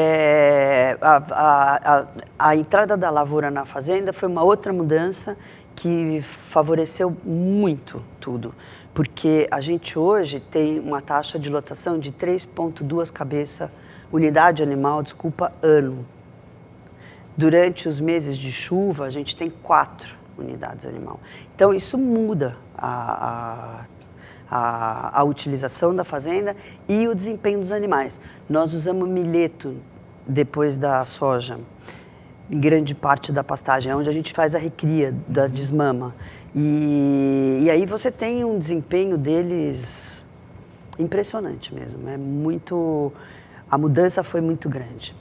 A entrada da lavoura na fazenda foi uma outra mudança que favoreceu muito tudo, porque a gente hoje tem uma taxa de lotação de 3,2 cabeças, unidade animal, ano. Durante os meses de chuva, a gente tem 4 unidades animal. Então, isso muda a utilização da fazenda e o desempenho dos animais. Nós usamos milheto depois da soja, em grande parte da pastagem, onde a gente faz a recria da desmama. E aí você tem um desempenho deles impressionante mesmo. A mudança foi muito grande.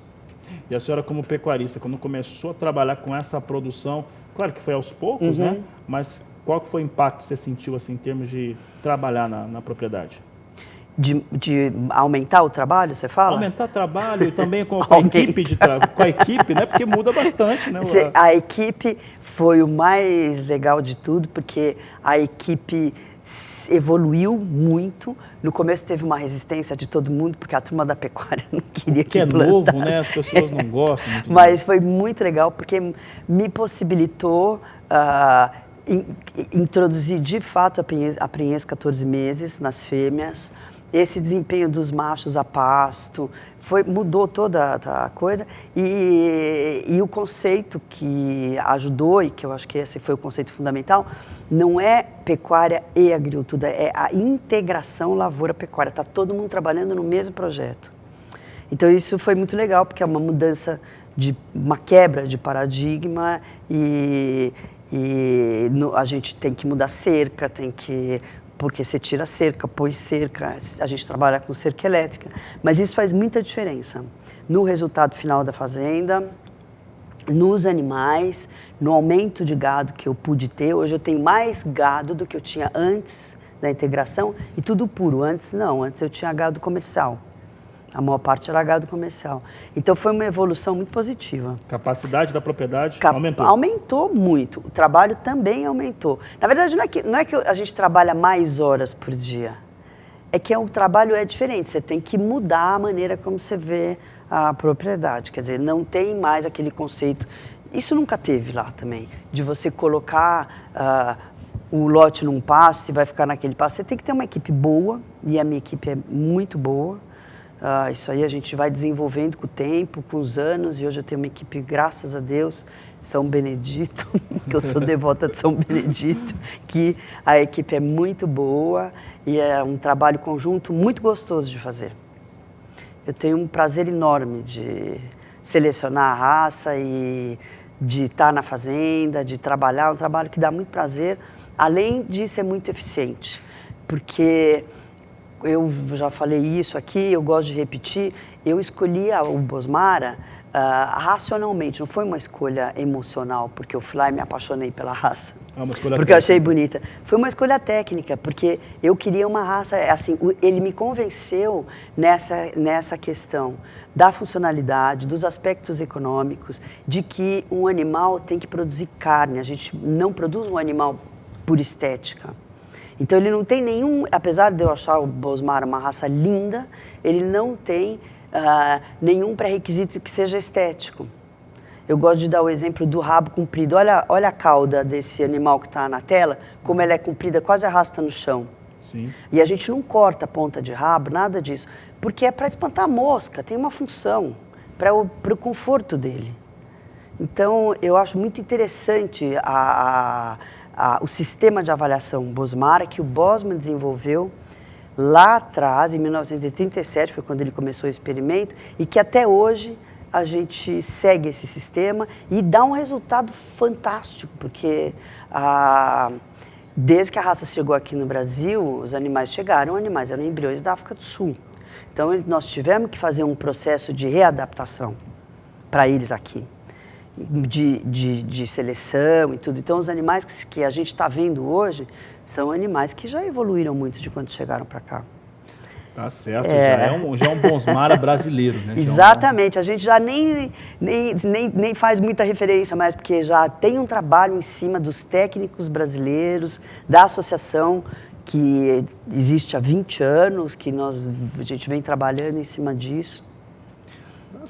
E a senhora, como pecuarista, quando começou a trabalhar com essa produção, claro que foi aos poucos, né? Mas qual que foi o impacto que você sentiu assim, em termos de trabalhar na propriedade? De aumentar o trabalho, você fala? Aumentar o trabalho e também com a equipe, com a equipe, né? Porque muda bastante, né? A equipe foi o mais legal de tudo, porque a equipe evoluiu muito. No começo teve uma resistência de todo mundo, porque a turma da pecuária não queria que plantasse. Novo, né? As pessoas não gostam muito. Mas foi muito legal, porque me possibilitou introduzir de fato a prenhez 14 meses nas fêmeas, esse desempenho dos machos a pasto, mudou toda a coisa, e o conceito que ajudou, e que eu acho que esse foi o conceito fundamental, não é pecuária e agricultura, é a integração lavoura-pecuária, está todo mundo trabalhando no mesmo projeto. Então isso foi muito legal, porque é uma mudança, uma quebra de paradigma, a gente tem que mudar cerca, porque você tira cerca, põe cerca, a gente trabalha com cerca elétrica, mas isso faz muita diferença no resultado final da fazenda, nos animais, no aumento de gado que eu pude ter. Hoje eu tenho mais gado do que eu tinha antes da integração, e tudo puro. Antes eu tinha gado comercial. A maior parte era gado comercial. Então foi uma evolução muito positiva. Capacidade da propriedade aumentou? Aumentou muito. O trabalho também aumentou. Na verdade, não é que a gente trabalha mais horas por dia. É que o trabalho é diferente. Você tem que mudar a maneira como você vê a propriedade. Quer dizer, não tem mais aquele conceito. Isso nunca teve lá também, de você colocar o lote num pasto e vai ficar naquele pasto. Você tem que ter uma equipe boa, e a minha equipe é muito boa. Isso aí a gente vai desenvolvendo com o tempo, com os anos, e hoje eu tenho uma equipe, graças a Deus, São Benedito, que eu sou devota de São Benedito, que a equipe é muito boa e é um trabalho conjunto muito gostoso de fazer. Eu tenho um prazer enorme de selecionar a raça e de estar na fazenda, de trabalhar, um trabalho que dá muito prazer, além de ser muito eficiente, porque eu já falei isso aqui, eu gosto de repetir, eu escolhi o Bonsmara racionalmente, não foi uma escolha emocional, porque eu fui lá e me apaixonei pela raça, uma escolha porque técnica. Eu achei bonita. Foi uma escolha técnica, porque eu queria uma raça, assim, ele me convenceu nessa questão da funcionalidade, dos aspectos econômicos, de que um animal tem que produzir carne, a gente não produz um animal por estética. Então ele não tem nenhum, apesar de eu achar o Bonsmara uma raça linda, ele não tem nenhum pré-requisito que seja estético. Eu gosto de dar o exemplo do rabo comprido. Olha a cauda desse animal que está na tela, como ela é comprida, quase arrasta no chão. Sim. E a gente não corta a ponta de rabo, nada disso, porque é para espantar a mosca, tem uma função, para o conforto dele. Então eu acho muito interessante o sistema de avaliação Bonsmara que o Bosman desenvolveu lá atrás, em 1937, foi quando ele começou o experimento, e que até hoje a gente segue esse sistema e dá um resultado fantástico, porque desde que a raça chegou aqui no Brasil, os animais chegaram, eram embriões da África do Sul. Então nós tivemos que fazer um processo de readaptação para eles aqui, de seleção e tudo. Então os animais que a gente está vendo hoje são animais que já evoluíram muito de quando chegaram para cá. Tá certo, já é um Bonsmara brasileiro, né? Exatamente, a gente já nem faz muita referência mais, porque já tem um trabalho em cima dos técnicos brasileiros, da associação que existe há 20 anos, que a gente vem trabalhando em cima disso.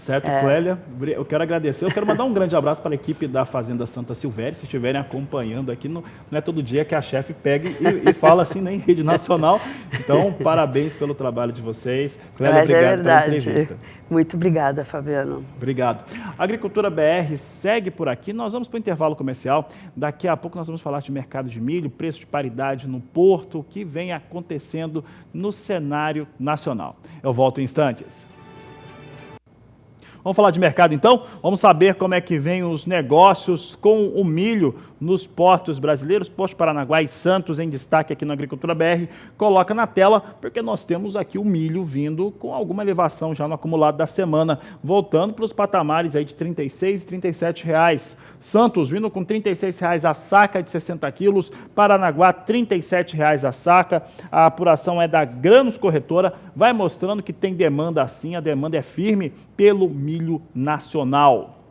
Certo, Clélia, eu quero agradecer. Eu quero mandar um grande abraço para a equipe da Fazenda Santa Silvéria, se estiverem acompanhando aqui. Não é todo dia que a chefe pega e fala assim na rede nacional. Então, parabéns pelo trabalho de vocês. Clélia, obrigado pela entrevista. Muito obrigada, Fabiano. Obrigado. A Agricultura BR segue por aqui. Nós vamos para o intervalo comercial. Daqui a pouco nós vamos falar de mercado de milho, preço de paridade no porto, o que vem acontecendo no cenário nacional. Eu volto em instantes. Vamos falar de mercado então? Vamos saber como é que vem os negócios com o milho nos portos brasileiros. Porto de Paranaguá e Santos em destaque aqui na Agricultura BR. Coloca na tela, porque nós temos aqui o milho vindo com alguma elevação já no acumulado da semana, voltando para os patamares aí de R$ 36 e R$ 37 reais. Santos vindo com R$ 36,00 a saca de 60 quilos, Paranaguá R$ 37,00 a saca. A apuração é da Grãos Corretora, vai mostrando que tem demanda sim, a demanda é firme pelo milho nacional.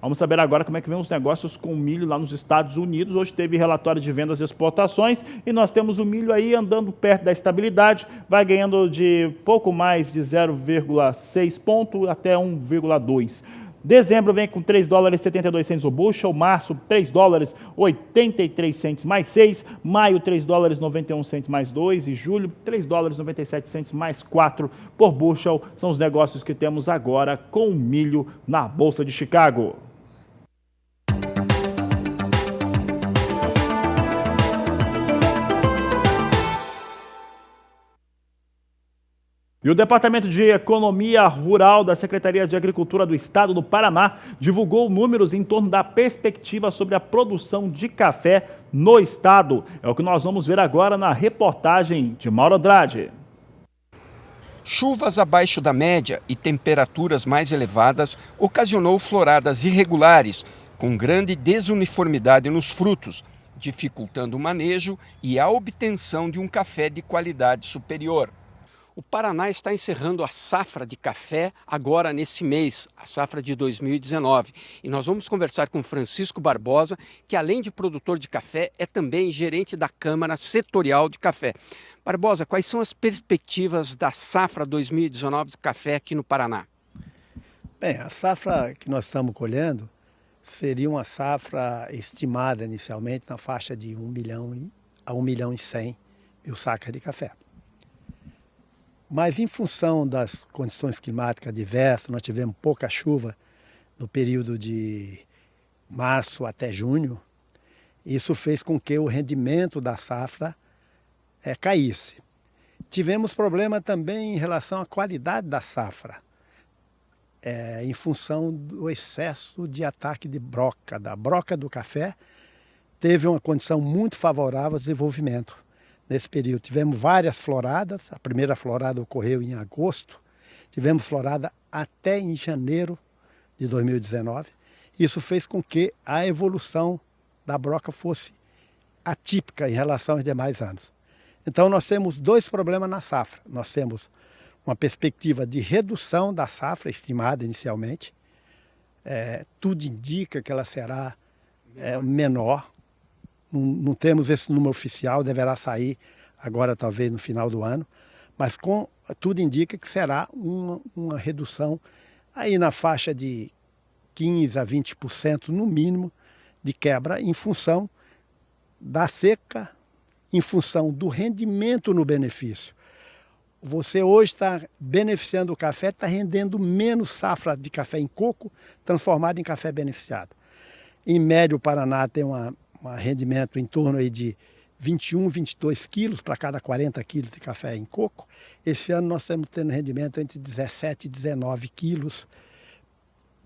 Vamos saber agora como é que vem os negócios com o milho lá nos Estados Unidos. Hoje teve relatório de vendas e exportações e nós temos o milho aí andando perto da estabilidade, vai ganhando de pouco mais de 0,6 ponto até 1,2. Dezembro vem com $3,72 o bushel, março $3,83 mais 6, maio $3,91 mais 2 e julho $3,97 mais 4 por bushel. São os negócios que temos agora com o milho na Bolsa de Chicago. E o Departamento de Economia Rural da Secretaria de Agricultura do Estado do Paraná divulgou números em torno da perspectiva sobre a produção de café no estado. É o que nós vamos ver agora na reportagem de Mauro Andrade. Chuvas abaixo da média e temperaturas mais elevadas ocasionou floradas irregulares, com grande desuniformidade nos frutos, dificultando o manejo e a obtenção de um café de qualidade superior. O Paraná está encerrando a safra de café agora nesse mês, a safra de 2019. E nós vamos conversar com Francisco Barbosa, que além de produtor de café, é também gerente da Câmara Setorial de Café. Barbosa, quais são as perspectivas da safra 2019 de café aqui no Paraná? Bem, a safra que nós estamos colhendo seria uma safra estimada inicialmente na faixa de 1 milhão a 1.100.000 sacas de café. Mas em função das condições climáticas adversas, nós tivemos pouca chuva no período de março até junho. Isso fez com que o rendimento da safra caísse. Tivemos problema também em relação à qualidade da safra, em função do excesso de ataque de broca. Da broca do café teve uma condição muito favorável ao desenvolvimento. Nesse período tivemos várias floradas, a primeira florada ocorreu em agosto, tivemos florada até em janeiro de 2019. Isso fez com que a evolução da broca fosse atípica em relação aos demais anos. Então nós temos dois problemas na safra. Nós temos uma perspectiva de redução da safra estimada inicialmente. Tudo indica que ela será menor. Não temos esse número oficial, deverá sair agora talvez no final do ano, mas tudo indica que será uma redução aí na faixa de 15% a 20% no mínimo de quebra em função da seca, em função do rendimento no benefício. Você hoje está beneficiando o café, está rendendo menos safra de café em coco transformado em café beneficiado. Em médio, o Paraná tem um rendimento em torno aí de 21, 22 quilos para cada 40 quilos de café em coco. Esse ano nós estamos tendo rendimento entre 17 e 19 quilos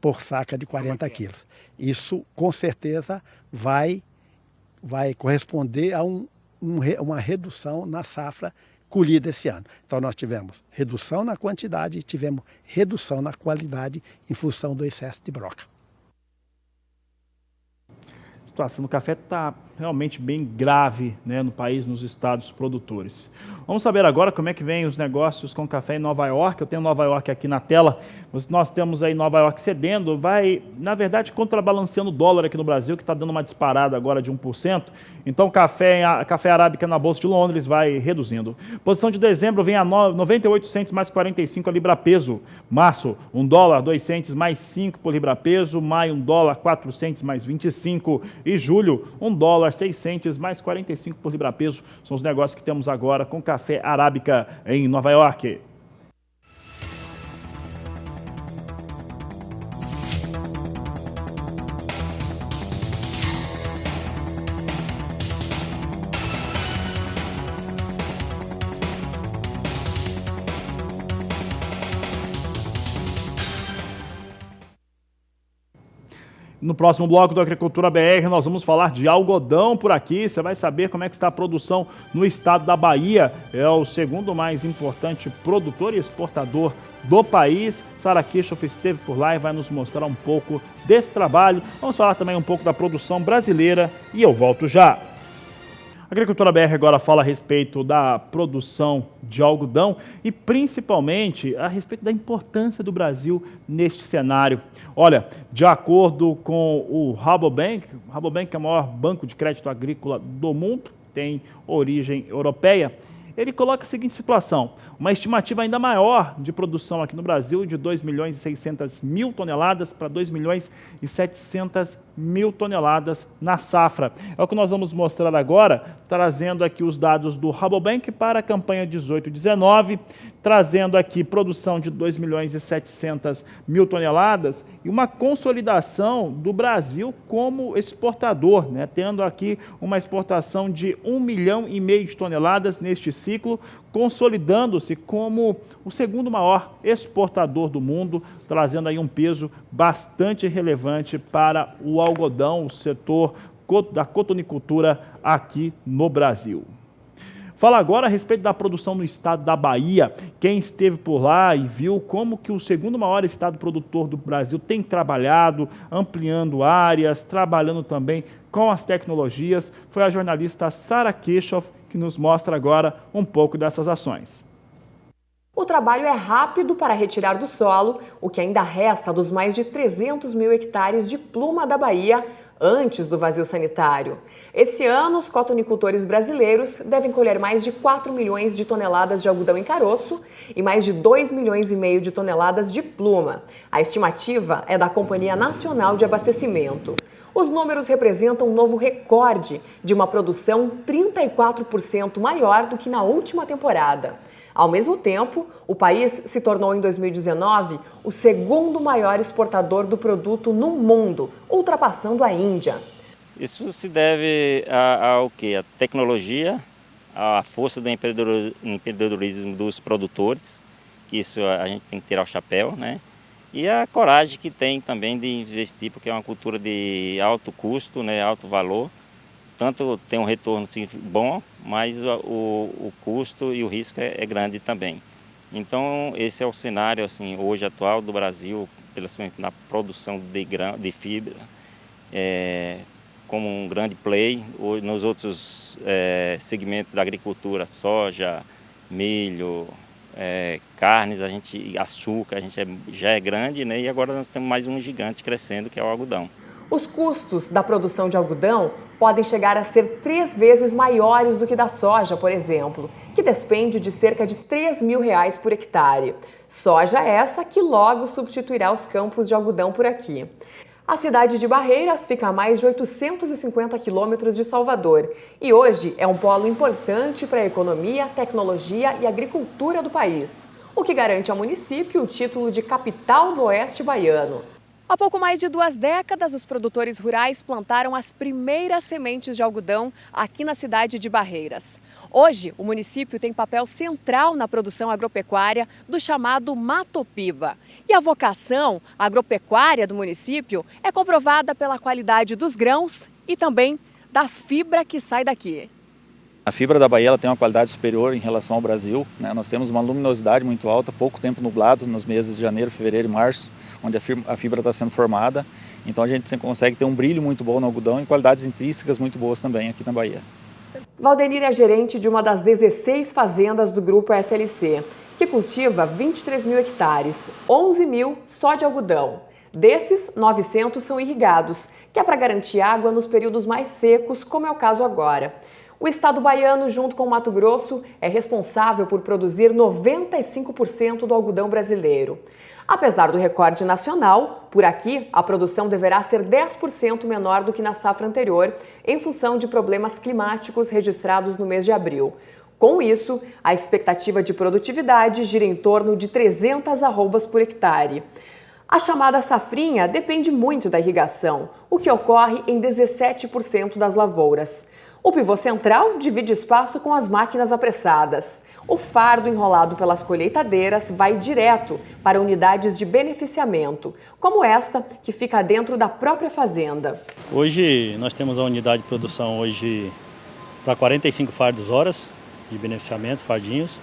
por saca de 40 quilos. Isso, com certeza, vai corresponder a uma redução na safra colhida esse ano. Então nós tivemos redução na quantidade e tivemos redução na qualidade em função do excesso de broca. A situação do café está realmente bem grave, né, no país, nos estados produtores. Vamos saber agora como é que vem os negócios com café em Nova York. Eu tenho Nova York aqui na tela. Nós temos aí Nova York cedendo, vai, na verdade, contrabalanceando o dólar aqui no Brasil, que está dando uma disparada agora de 1%. Então, café arábica na Bolsa de Londres vai reduzindo. Posição de dezembro vem a 98 centes mais 45 a libra-peso. Março, $1, 2 centes mais 5 por libra-peso. Maio, $1, 4 centes mais 25. E julho, $1, 6 centes mais 45 por libra-peso. São os negócios que temos agora com café arábica em Nova York. No próximo bloco do Agricultura BR, nós vamos falar de algodão por aqui. Você vai saber como é que está a produção no estado da Bahia. É o segundo mais importante produtor e exportador do país. Sara Kirchhoff esteve por lá e vai nos mostrar um pouco desse trabalho. Vamos falar também um pouco da produção brasileira e eu volto já. A Agricultura BR agora fala a respeito da produção de algodão e principalmente a respeito da importância do Brasil neste cenário. Olha, de acordo com o Rabobank é o maior banco de crédito agrícola do mundo, tem origem europeia, ele coloca a seguinte situação: uma estimativa ainda maior de produção aqui no Brasil, de 2.600.000 toneladas para 2.700.000 toneladas na safra. É o que nós vamos mostrar agora, trazendo aqui os dados do Rabobank para a campanha 18-19, trazendo aqui produção de 2.700.000 toneladas e uma consolidação do Brasil como exportador, né? Tendo aqui uma exportação de 1,5 milhão de toneladas neste ciclo, consolidando-se como o segundo maior exportador do mundo, trazendo aí um peso bastante relevante para o algodão, o setor da cotonicultura aqui no Brasil. Fala agora a respeito da produção no estado da Bahia. Quem esteve por lá e viu como que o segundo maior estado produtor do Brasil tem trabalhado, ampliando áreas, trabalhando também com as tecnologias, foi a jornalista Sara Kirchhoff, que nos mostra agora um pouco dessas ações. O trabalho é rápido para retirar do solo o que ainda resta dos mais de 300 mil hectares de pluma da Bahia antes do vazio sanitário. Esse ano, os cotonicultores brasileiros devem colher mais de 4 milhões de toneladas de algodão em caroço e mais de 2,5 milhões de toneladas de pluma. A estimativa é da Companhia Nacional de Abastecimento. Os números representam um novo recorde de uma produção 34% maior do que na última temporada. Ao mesmo tempo, o país se tornou em 2019 o segundo maior exportador do produto no mundo, ultrapassando a Índia. Isso se deve ao quê? A tecnologia, a força do empreendedorismo dos produtores, que isso a gente tem que tirar o chapéu, né? E a coragem que tem também de investir, porque é uma cultura de alto custo, né, alto valor. Tanto tem um retorno sim, bom, mas o custo e o risco é grande também. Então, esse é o cenário assim, hoje atual do Brasil, na produção de fibra, como um grande play. Nos outros segmentos da agricultura, soja, milho, carnes, açúcar, já é grande, né? E agora nós temos mais um gigante crescendo, que é o algodão. Os custos da produção de algodão podem chegar a ser 3 vezes maiores do que da soja, por exemplo, que despende de cerca de R$3.000 por hectare. Soja essa que logo substituirá os campos de algodão por aqui. A cidade de Barreiras fica a mais de 850 quilômetros de Salvador e hoje é um polo importante para a economia, tecnologia e agricultura do país, o que garante ao município o título de capital do oeste baiano. Há pouco mais de 2 décadas, os produtores rurais plantaram as primeiras sementes de algodão aqui na cidade de Barreiras. Hoje, o município tem papel central na produção agropecuária do chamado Matopiba. E a vocação agropecuária do município é comprovada pela qualidade dos grãos e também da fibra que sai daqui. A fibra da Bahia ela tem uma qualidade superior em relação ao Brasil, né? Nós temos uma luminosidade muito alta, pouco tempo nublado nos meses de janeiro, fevereiro e março, onde a fibra está sendo formada. Então a gente consegue ter um brilho muito bom no algodão e qualidades intrínsecas muito boas também aqui na Bahia. Valdenir é gerente de uma das 16 fazendas do Grupo SLC, que cultiva 23 mil hectares, 11 mil só de algodão. Desses, 900 são irrigados, que é para garantir água nos períodos mais secos, como é o caso agora. O estado baiano, junto com o Mato Grosso, é responsável por produzir 95% do algodão brasileiro. Apesar do recorde nacional, por aqui a produção deverá ser 10% menor do que na safra anterior, em função de problemas climáticos registrados no mês de abril. Com isso, a expectativa de produtividade gira em torno de 300 arrobas por hectare. A chamada safrinha depende muito da irrigação, o que ocorre em 17% das lavouras. O pivô central divide espaço com as máquinas apressadas. O fardo enrolado pelas colheitadeiras vai direto para unidades de beneficiamento, como esta, que fica dentro da própria fazenda. Hoje nós temos a unidade de produção hoje para 45 fardos horas de beneficiamento, fardinhos.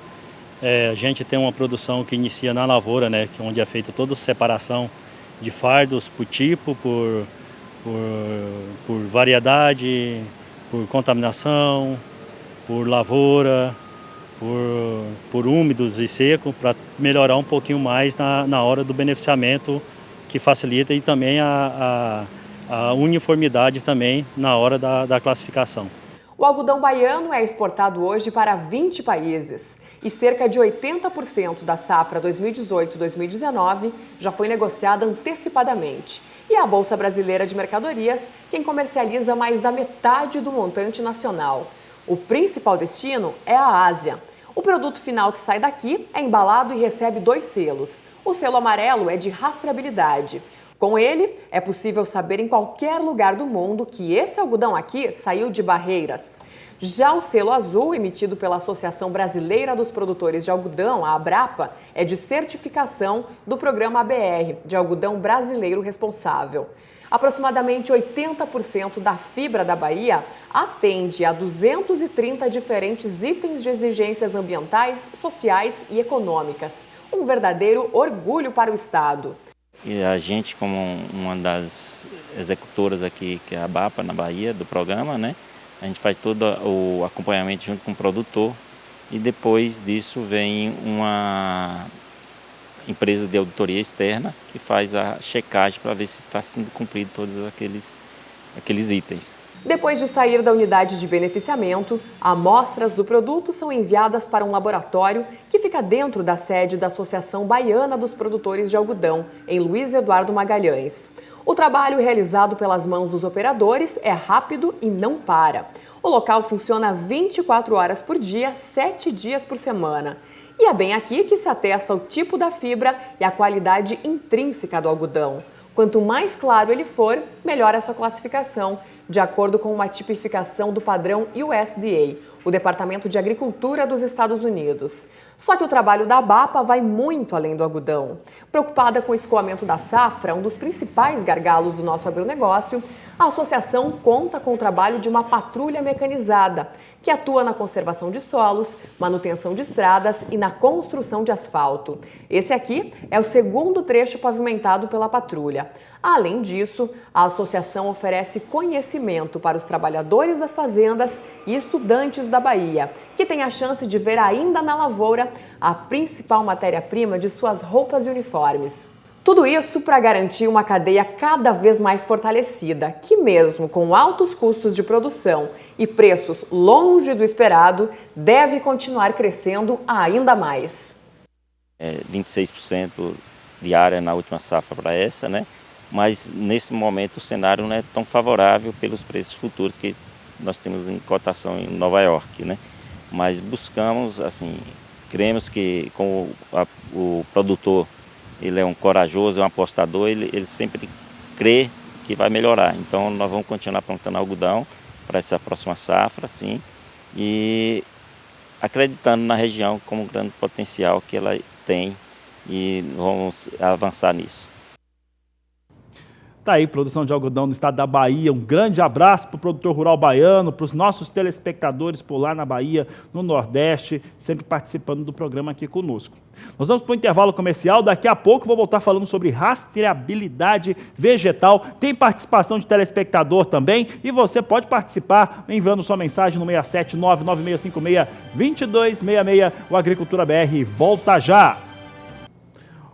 A gente tem uma produção que inicia na lavoura, né, onde é feita toda a separação de fardos por tipo, por variedade, por contaminação, por lavoura, por úmidos e seco, para melhorar um pouquinho mais na hora do beneficiamento, que facilita, e também a uniformidade também na hora da classificação. O algodão baiano é exportado hoje para 20 países e cerca de 80% da safra 2018-2019 já foi negociada antecipadamente. E a Bolsa Brasileira de Mercadorias, quem comercializa mais da metade do montante nacional. O principal destino é a Ásia. O produto final que sai daqui é embalado e recebe 2 selos. O selo amarelo é de rastreabilidade. Com ele, é possível saber em qualquer lugar do mundo que esse algodão aqui saiu de Barreiras. Já o selo azul, emitido pela Associação Brasileira dos Produtores de Algodão, a Abrapa, é de certificação do programa ABR, de algodão brasileiro responsável. Aproximadamente 80% da fibra da Bahia atende a 230 diferentes itens de exigências ambientais, sociais e econômicas. Um verdadeiro orgulho para o Estado. E a gente, como uma das executoras aqui, que é a ABAPA, na Bahia, do programa, né? A gente faz todo o acompanhamento junto com o produtor e depois disso vem uma empresa de auditoria externa que faz a checagem para ver se está sendo cumprido todos aqueles itens. Depois de sair da unidade de beneficiamento, amostras do produto são enviadas para um laboratório que fica dentro da sede da Associação Baiana dos Produtores de Algodão, em Luiz Eduardo Magalhães. O trabalho realizado pelas mãos dos operadores é rápido e não para. O local funciona 24 horas por dia, 7 dias por semana. E é bem aqui que se atesta o tipo da fibra e a qualidade intrínseca do algodão. Quanto mais claro ele for, melhor essa classificação, de acordo com uma tipificação do padrão USDA, o Departamento de Agricultura dos Estados Unidos. Só que o trabalho da ABAPA vai muito além do algodão. Preocupada com o escoamento da safra, um dos principais gargalos do nosso agronegócio, a associação conta com o trabalho de uma patrulha mecanizada, que atua na conservação de solos, manutenção de estradas e na construção de asfalto. Esse aqui é o segundo trecho pavimentado pela patrulha. Além disso, a associação oferece conhecimento para os trabalhadores das fazendas e estudantes da Bahia, que têm a chance de ver ainda na lavoura a principal matéria-prima de suas roupas e uniformes. Tudo isso para garantir uma cadeia cada vez mais fortalecida, que mesmo com altos custos de produção e preços longe do esperado, deve continuar crescendo ainda mais. 26% de área na última safra para essa, né? Mas nesse momento o cenário não é tão favorável pelos preços futuros que nós temos em cotação em Nova York, né? Mas buscamos, assim, cremos que com o produtor, ele é um corajoso, é um apostador, ele sempre crê que vai melhorar. Então nós vamos continuar plantando algodão para essa próxima safra, sim, e acreditando na região como um grande potencial que ela tem, e vamos avançar nisso. Tá aí, produção de algodão no estado da Bahia. Um grande abraço para o produtor rural baiano, para os nossos telespectadores por lá na Bahia, no Nordeste, sempre participando do programa aqui conosco. Nós vamos para o intervalo comercial. Daqui a pouco vou voltar falando sobre rastreabilidade vegetal. Tem participação de telespectador também e você pode participar enviando sua mensagem no 67996562266. O Agricultura BR volta já.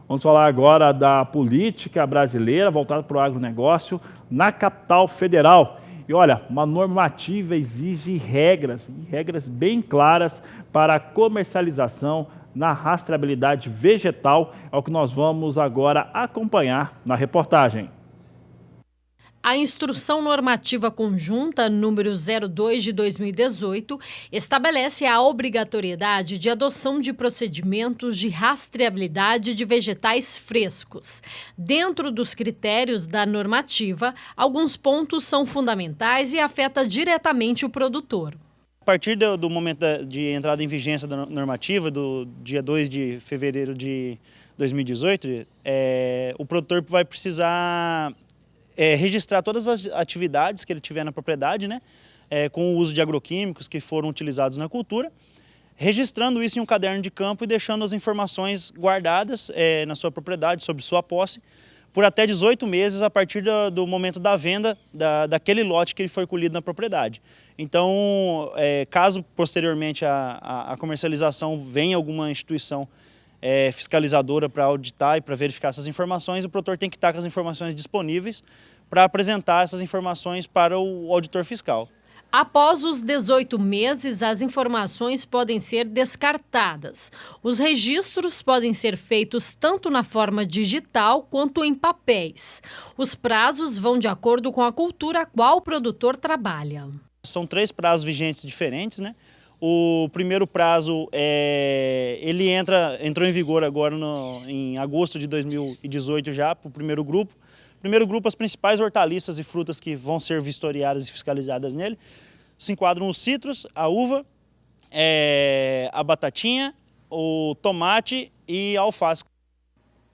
Vamos falar agora da política brasileira voltada para o agronegócio na capital federal. E olha, uma normativa exige regras bem claras para a comercialização na rastreabilidade vegetal. É o que nós vamos agora acompanhar na reportagem. A Instrução Normativa Conjunta número 02 de 2018 estabelece a obrigatoriedade de adoção de procedimentos de rastreabilidade de vegetais frescos. Dentro dos critérios da normativa, alguns pontos são fundamentais e afetam diretamente o produtor. A partir do momento de entrada em vigência da normativa, do dia 2 de fevereiro de 2018, o produtor vai precisar registrar todas as atividades que ele tiver na propriedade, né, com o uso de agroquímicos que foram utilizados na cultura, registrando isso em um caderno de campo e deixando as informações guardadas na sua propriedade, sobre sua posse, por até 18 meses a partir do momento da venda daquele lote que ele foi colhido na propriedade. Então, caso posteriormente a comercialização venha alguma instituição fiscalizadora para auditar e para verificar essas informações, o produtor tem que estar com as informações disponíveis para apresentar essas informações para o auditor fiscal. Após os 18 meses, as informações podem ser descartadas. Os registros podem ser feitos tanto na forma digital quanto em papéis. Os prazos vão de acordo com a cultura a qual o produtor trabalha. São 3 prazos vigentes diferentes, né? O primeiro prazo, ele entrou em vigor agora em agosto de 2018 já, para o primeiro grupo. Primeiro grupo, as principais hortaliças e frutas que vão ser vistoriadas e fiscalizadas nele se enquadram os citros, a uva, a batatinha, o tomate e a alface.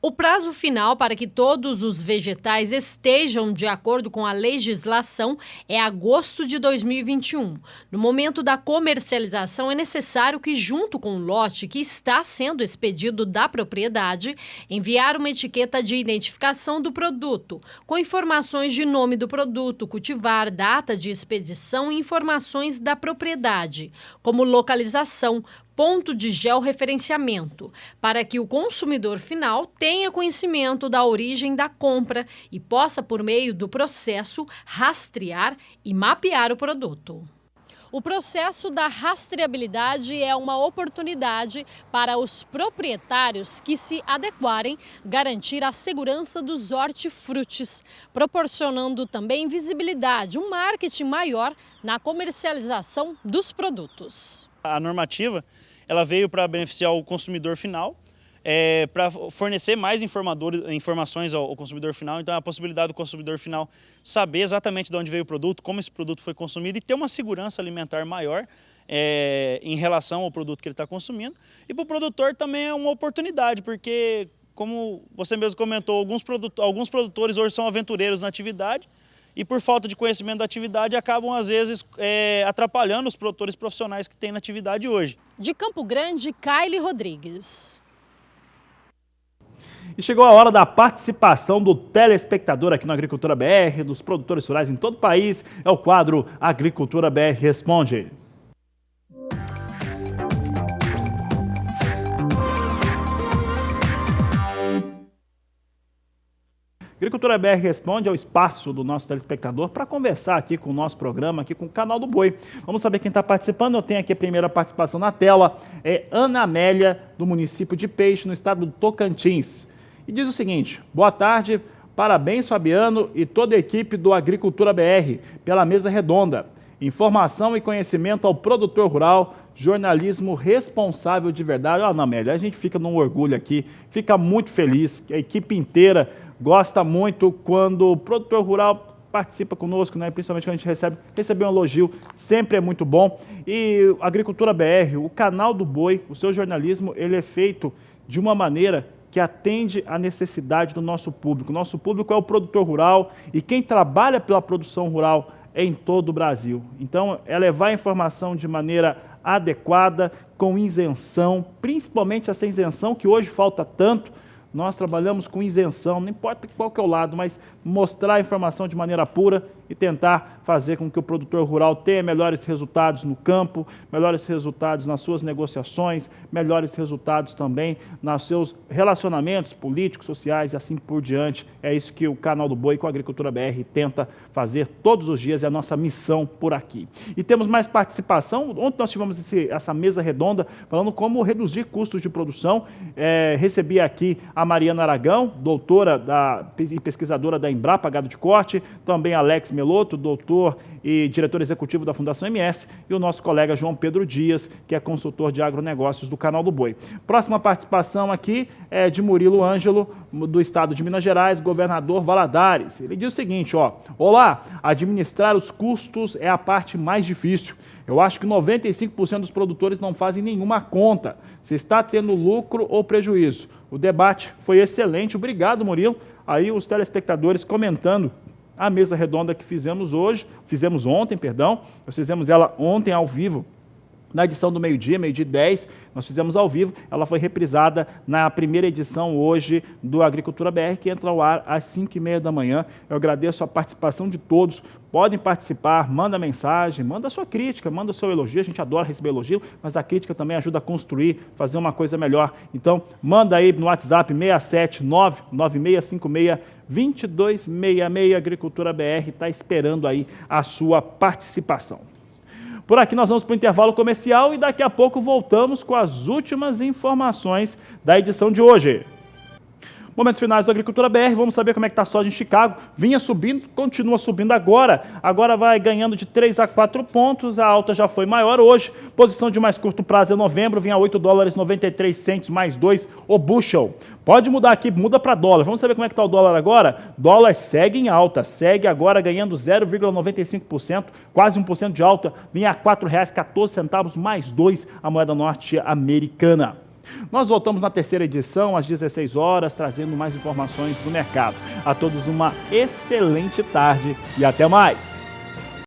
O prazo final para que todos os vegetais estejam de acordo com a legislação é agosto de 2021. No momento da comercialização, é necessário que, junto com o lote que está sendo expedido da propriedade, enviar uma etiqueta de identificação do produto, com informações de nome do produto, cultivar, data de expedição e informações da propriedade, como localização, ponto de georreferenciamento, para que o consumidor final tenha conhecimento da origem da compra e possa, por meio do processo, rastrear e mapear o produto. O processo da rastreabilidade é uma oportunidade para os proprietários que se adequarem garantir a segurança dos hortifrutis, proporcionando também visibilidade, um marketing maior na comercialização dos produtos. A normativa ela veio para beneficiar o consumidor final, para fornecer mais informações ao consumidor final. Então, a possibilidade do consumidor final saber exatamente de onde veio o produto, como esse produto foi consumido e ter uma segurança alimentar maior em relação ao produto que ele está consumindo. E para o produtor também é uma oportunidade, porque, como você mesmo comentou, alguns produtores hoje são aventureiros na atividade, e por falta de conhecimento da atividade acabam às vezes atrapalhando os produtores profissionais que têm na atividade hoje. De Campo Grande, Kaile Rodrigues. E chegou a hora da participação do telespectador aqui no Agricultura BR, dos produtores rurais em todo o país. É o quadro Agricultura BR Responde. Agricultura BR Responde é o espaço do nosso telespectador para conversar aqui com o nosso programa, aqui com o Canal do Boi. Vamos saber quem está participando. Eu tenho aqui a primeira participação na tela. É Ana Amélia, do município de Peixe, no estado do Tocantins. E diz o seguinte: boa tarde, parabéns Fabiano e toda a equipe do Agricultura BR pela mesa redonda. Informação e conhecimento ao produtor rural, jornalismo responsável de verdade. Ana Amélia, a gente fica num orgulho aqui, fica muito feliz, a equipe inteira gosta muito quando o produtor rural participa conosco, né? Principalmente quando a gente recebe um elogio, sempre é muito bom. E Agricultura BR, o canal do boi, o seu jornalismo, ele é feito de uma maneira que atende à necessidade do nosso público. Nosso público é o produtor rural e quem trabalha pela produção rural em todo o Brasil. Então, é levar a informação de maneira adequada, com isenção, principalmente essa isenção que hoje falta tanto. Nós trabalhamos com isenção, não importa qual que é o lado, mas mostrar a informação de maneira pura e tentar fazer com que o produtor rural tenha melhores resultados no campo, melhores resultados nas suas negociações, melhores resultados também nos seus relacionamentos políticos, sociais e assim por diante. É isso que o Canal do Boi com a Agricultura BR tenta fazer todos os dias, é a nossa missão por aqui. E temos mais participação. Ontem nós tivemos essa mesa redonda falando como reduzir custos de produção. Recebi aqui a Mariana Aragão, doutora e pesquisadora da Embrapa Gado de Corte, também Alex Meloto, doutor e diretor executivo da Fundação MS, e o nosso colega João Pedro Dias, que é consultor de agronegócios do Canal do Boi. Próxima participação aqui é de Murilo Ângelo, do estado de Minas Gerais, governador Valadares. Ele diz o seguinte, olá, administrar os custos é a parte mais difícil. Eu acho que 95% dos produtores não fazem nenhuma conta, se está tendo lucro ou prejuízo. O debate foi excelente, obrigado, Murilo. Aí os telespectadores comentando a mesa redonda que fizemos ontem, nós fizemos ela ontem ao vivo, na edição do meio-dia 10, nós fizemos ao vivo, ela foi reprisada na primeira edição hoje do Agricultura BR, que entra ao ar às 5h30 da manhã. Eu agradeço a participação de todos, podem participar, manda mensagem, manda sua crítica, manda seu elogio, a gente adora receber elogio, mas a crítica também ajuda a construir, fazer uma coisa melhor. Então, manda aí no WhatsApp 67996562266, Agricultura BR está esperando aí a sua participação. Por aqui nós vamos para o intervalo comercial e daqui a pouco voltamos com as últimas informações da edição de hoje. Momentos finais do Agricultura BR, vamos saber como é que está a soja em Chicago. Vinha subindo, continua subindo agora. Agora vai ganhando de 3 a 4 pontos, a alta já foi maior hoje. Posição de mais curto prazo é novembro, vinha a $8,93 mais 2 o bushel. Pode mudar aqui, muda para dólar. Vamos saber como é que está o dólar agora? Dólar segue em alta, segue agora ganhando 0,95%, quase 1% de alta, vinha a R$ 4,14 mais 2 a moeda norte-americana. Nós voltamos na terceira edição, às 16 horas, trazendo mais informações do mercado. A todos uma excelente tarde e até mais!